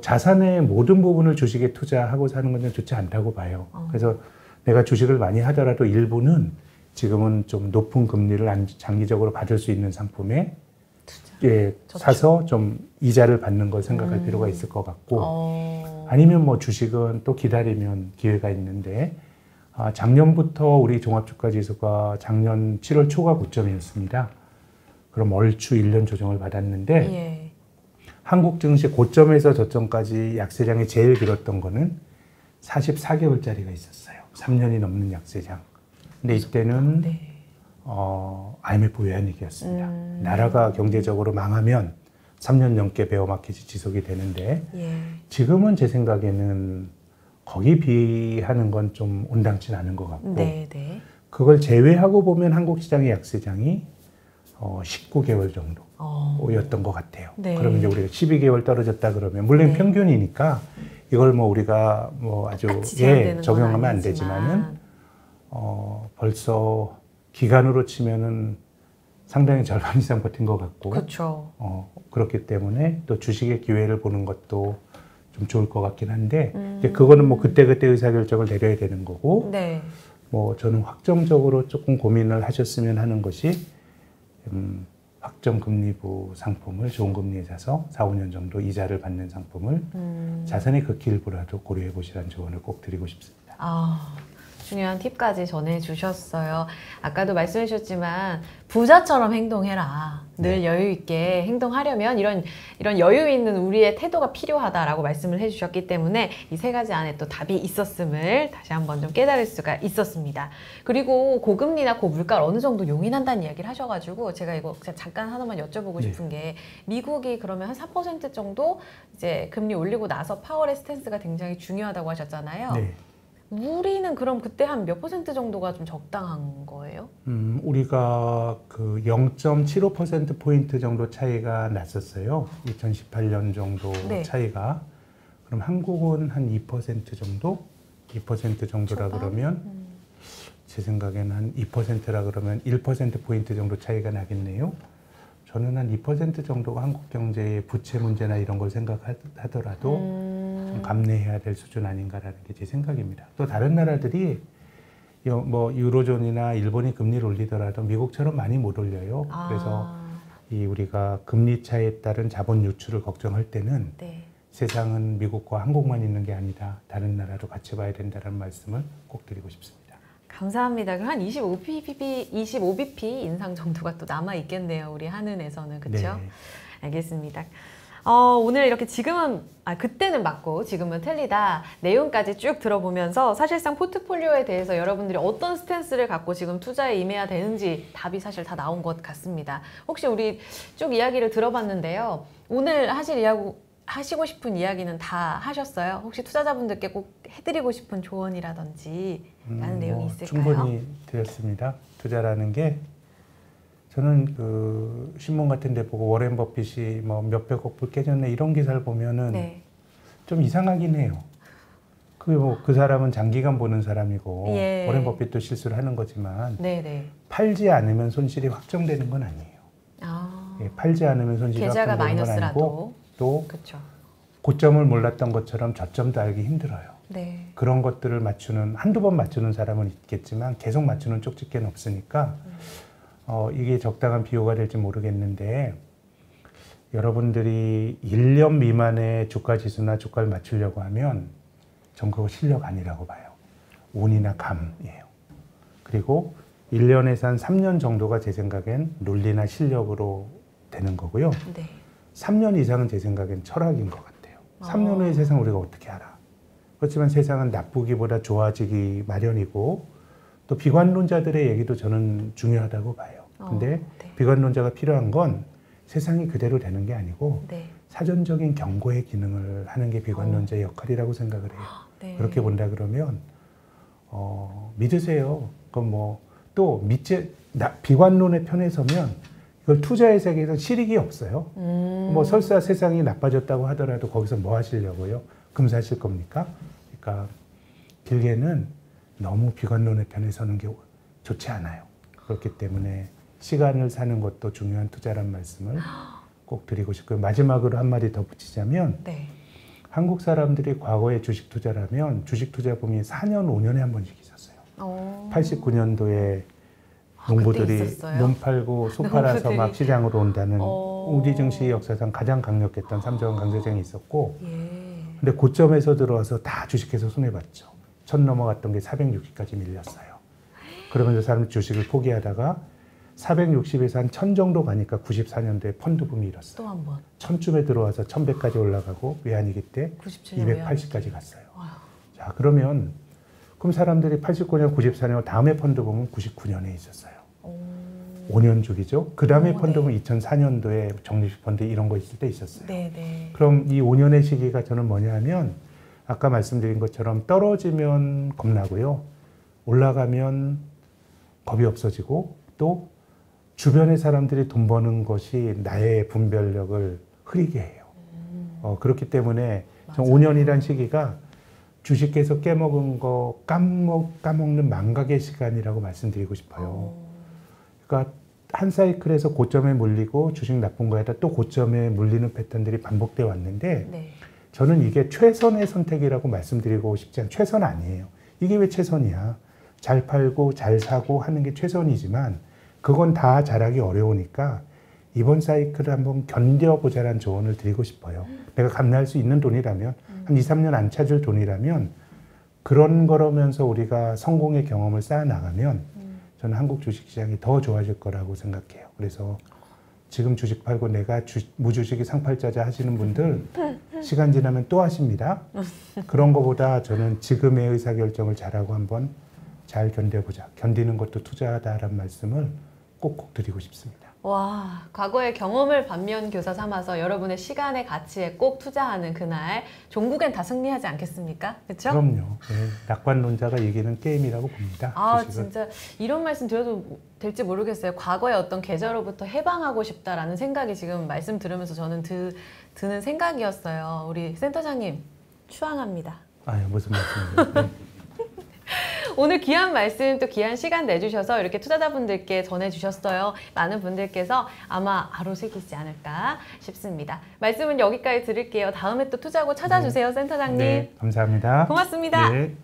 Speaker 2: 자산의 모든 부분을 주식에 투자하고 사는 건 좋지 않다고 봐요. 그래서 내가 주식을 많이 하더라도 일부는 지금은 좀 높은 금리를 장기적으로 받을 수 있는 상품에 사서 좀 이자를 받는 걸 생각할 필요가 있을 것 같고 아니면 뭐 주식은 또 기다리면 기회가 있는데 작년부터 우리 종합주가지수가 작년 7월 초가 고점이었습니다. 그럼 얼추 1년 조정을 받았는데
Speaker 1: 예.
Speaker 2: 한국 증시 고점에서 저점까지 약세장이 제일 길었던 거는 44개월짜리가 있었어요. 3년이 넘는 약세장. 근데 이때는 IMF 외환위기였습니다. 나라가 경제적으로 망하면 3년 넘게 베어마켓이 지속이 되는데 지금은 제 생각에는 거기 비하는 건 좀 온당치 않은 것 같고 그걸 제외하고 보면 한국 시장의 약세장이 19개월 정도였던 것 같아요. 그러면 이제 우리가 12개월 떨어졌다 그러면 물론 평균이니까 이걸 뭐 우리가 뭐 아주 적용하면 안 되지만은 벌써 기간으로 치면은 상당히 절반 이상 버틴 것 같고
Speaker 1: 그렇죠.
Speaker 2: 그렇기 때문에 또 주식의 기회를 보는 것도 좀 좋을 것 같긴 한데 이제 그거는 뭐 그때그때 의사결정을 내려야 되는 거고 뭐 저는 확정적으로 조금 고민을 하셨으면 하는 것이 확정금리부 상품을 좋은 금리에 사서 4, 5년 정도 이자를 받는 상품을 자산의 극히 일부라도 고려해 보시라는 조언을 꼭 드리고 싶습니다.
Speaker 1: 중요한 팁까지 전해주셨어요. 아까도 말씀해 주셨지만 부자처럼 행동해라. 늘 여유 있게 행동하려면 이런 여유 있는 우리의 태도가 필요하다라고 말씀을 해주셨기 때문에 이 세 가지 안에 또 답이 있었음을 다시 한번 좀 깨달을 수가 있었습니다. 그리고 고금리나 고물가를 어느 정도 용인한다는 이야기를 하셔가지고 제가 이거 잠깐 하나만 여쭤보고 싶은 게 미국이 그러면 한 4% 정도 이제 금리 올리고 나서 파월의 스탠스가 굉장히 중요하다고 하셨잖아요. 우리는 그럼 그때 한 몇 % 정도가 좀 적당한 거예요?
Speaker 2: 우리가 그 0.75%포인트 정도 차이가 났었어요. 2018년 정도 차이가. 그럼 한국은 한 2% 정도? 2% 정도라 그러면 제 생각에는 한 2%라 그러면 1%포인트 정도 차이가 나겠네요. 저는 한 2% 정도가 한국 경제의 부채 문제나 이런 걸 생각하더라도 좀 감내해야 될 수준 아닌가라는 게 제 생각입니다. 또 다른 나라들이 뭐 유로존이나 일본이 금리를 올리더라도 미국처럼 많이 못 올려요. 그래서 우리가 금리 차에 따른 자본 유출을 걱정할 때는 세상은 미국과 한국만 있는 게 아니다. 다른 나라도 같이 봐야 된다는 말씀을 꼭 드리고 싶습니다.
Speaker 1: 감사합니다. 그럼 한 25bp 인상 정도가 또 남아 있겠네요. 우리 한은에서는. 그렇죠? 알겠습니다. 오늘 이렇게 지금은 그때는 맞고 지금은 틀리다 내용까지 쭉 들어보면서 사실상 포트폴리오에 대해서 여러분들이 어떤 스탠스를 갖고 지금 투자에 임해야 되는지 답이 사실 다 나온 것 같습니다. 혹시 우리 쭉 이야기를 들어봤는데요. 오늘 하시고 싶은 이야기는 다 하셨어요? 혹시 투자자분들께 꼭 해드리고 싶은 조언이라든지 라는 내용이 있을까요?
Speaker 2: 충분히 드렸습니다. 투자라는 게 저는 그 신문 같은 데 보고 워렌 버핏이 뭐 몇백억 불 깨졌네 이런 기사를 보면은 좀 이상하긴 해요. 그 사람은 장기간 보는 사람이고 워렌 버핏도 실수를 하는 거지만 팔지 않으면 손실이 확정되는 건 아니에요. 팔지 않으면 손실이 확정되는 건 아니고 또 고점을 몰랐던 것처럼 저점도 알기 힘들어요.
Speaker 1: 네.
Speaker 2: 그런 것들을 맞추는, 한두 번 맞추는 사람은 있겠지만 계속 맞추는 쪽집게는 없으니까 이게 적당한 비유가 될지 모르겠는데, 여러분들이 1년 미만의 주가 지수나 주가를 맞추려고 하면 전 그거 실력 아니라고 봐요. 운이나 감이에요. 그리고 1년에서 한 3년 정도가 제 생각엔 논리나 실력으로 되는 거고요.
Speaker 1: 네.
Speaker 2: 3년 이상은 제 생각엔 철학인 것 같아요. 3년 후의 세상 우리가 어떻게 알아? 그렇지만 세상은 나쁘기보다 좋아지기 마련이고, 또 비관론자들의 얘기도 저는 중요하다고 봐요. 근데
Speaker 1: 네.
Speaker 2: 비관론자가 필요한 건 세상이 그대로 되는 게 아니고
Speaker 1: 네.
Speaker 2: 사전적인 경고의 기능을 하는 게 비관론자의 역할이라고 생각을 해요.
Speaker 1: 네.
Speaker 2: 그렇게 본다 그러면 믿으세요. 그건 또 비관론의 편에 서면 이걸 투자의 세계에서 실익이 없어요. 설사 세상이 나빠졌다고 하더라도 거기서 뭐 하시려고요? 금 사실 겁니까? 그러니까 길게는 너무 비관론의 편에 서는 게 좋지 않아요. 그렇기 때문에 시간을 사는 것도 중요한 투자란 말씀을 꼭 드리고 싶고요. 마지막으로 한마디 더 붙이자면,
Speaker 1: 네.
Speaker 2: 한국 사람들이 과거에 주식 투자를 하면 주식 투자 붐이 4년, 5년에 한 번씩 있었어요. 89년도에 농부들이 논 팔고 소 팔아서 막 시장으로 온다는 우리 증시 역사상 가장 강력했던 3.1 강세장이 있었고, 근데 고점에서 들어와서 다 주식해서 손해봤죠. 1000 넘어갔던 게 460까지 밀렸어요. 그러면서 사람들이 주식을 포기하다가 460에서 한 1000 정도 가니까 94년도에 펀드 붐이 일었어요.
Speaker 1: 또 한 번.
Speaker 2: 1000쯤에 들어와서 1100까지 올라가고 외환위기 때 280까지 갔어요.
Speaker 1: 와우.
Speaker 2: 자, 그럼 사람들이 89년, 94년 다음에 펀드 붐은 99년에 있었어요. 5년 주기죠. 그 다음에 펀드 붐은 2004년도에 적립식 펀드 이런 거 있을 때 있었어요.
Speaker 1: 네.
Speaker 2: 그럼 이 5년의 시기가 저는 뭐냐 하면, 아까 말씀드린 것처럼 떨어지면 겁나고요. 올라가면 겁이 없어지고, 또 주변의 사람들이 돈 버는 것이 나의 분별력을 흐리게 해요. 그렇기 때문에 전 5년이란 시기가 주식에서 깨먹은 거 까먹는 망각의 시간이라고 말씀드리고 싶어요. 그러니까 한 사이클에서 고점에 물리고 주식 나쁜 거에다 또 고점에 물리는 패턴들이 반복돼 왔는데,
Speaker 1: 네.
Speaker 2: 저는 이게 최선의 선택이라고 말씀드리고 싶지 않아요. 최선 아니에요. 이게 왜 최선이야? 잘 팔고 잘 사고 하는 게 최선이지만 그건 다 잘하기 어려우니까 이번 사이클을 한번 견뎌보자라는 조언을 드리고 싶어요. 내가 감내할 수 있는 돈이라면, 한 2, 3년 안 찾을 돈이라면, 그런 거라면서 우리가 성공의 경험을 쌓아나가면 저는 한국 주식시장이 더 좋아질 거라고 생각해요. 그래서 지금 주식 팔고 내가 무주식이 상팔자자 하시는 분들 시간 지나면 또 하십니다. 그런 거보다 저는 지금의 의사결정을 잘하고 한번 잘 견뎌보자. 견디는 것도 투자다라는 말씀을 꼭 드리고 싶습니다.
Speaker 1: 와, 과거의 경험을 반면교사 삼아서 여러분의 시간의 가치에 꼭 투자하는 그날 종국엔 다 승리하지 않겠습니까? 그렇죠?
Speaker 2: 그럼요. 네, 낙관론자가 이기는 게임이라고 봅니다.
Speaker 1: 아,
Speaker 2: 주식은.
Speaker 1: 진짜 이런 말씀 드려도 될지 모르겠어요. 과거의 어떤 계절로부터 해방하고 싶다라는 생각이 지금 말씀 들으면서 저는 드는 생각이었어요. 우리 센터장님 추앙합니다.
Speaker 2: 아유, 무슨 말씀이에요? 네.
Speaker 1: 오늘 귀한 말씀 또 귀한 시간 내주셔서 이렇게 투자자분들께 전해주셨어요. 많은 분들께서 아마 아로새기지 않을까 싶습니다. 말씀은 여기까지 드릴게요. 다음에 또 투자고 찾아주세요, 센터장님.
Speaker 2: 네, 감사합니다.
Speaker 1: 고맙습니다.
Speaker 2: 네.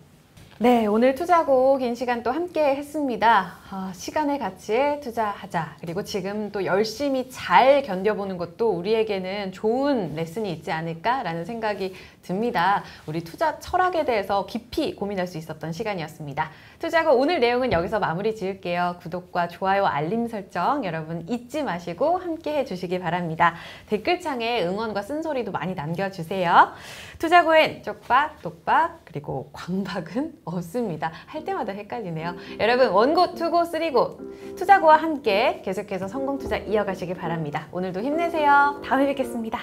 Speaker 1: 네, 오늘 투자고 긴 시간 또 함께 했습니다. 시간의 가치에 투자하자. 그리고 지금 또 열심히 잘 견뎌보는 것도 우리에게는 좋은 레슨이 있지 않을까라는 생각이 듭니다. 우리 투자 철학에 대해서 깊이 고민할 수 있었던 시간이었습니다. 투자고 오늘 내용은 여기서 마무리 지을게요. 구독과 좋아요, 알림 설정 여러분 잊지 마시고 함께 해주시기 바랍니다. 댓글창에 응원과 쓴소리도 많이 남겨주세요. 투자고엔 쪽박, 똑박, 그리고 광박은 없습니다. 할 때마다 헷갈리네요. 여러분 원고, 투고, 쓰리고 투자고와 함께 계속해서 성공 투자 이어가시기 바랍니다. 오늘도 힘내세요. 다음에 뵙겠습니다.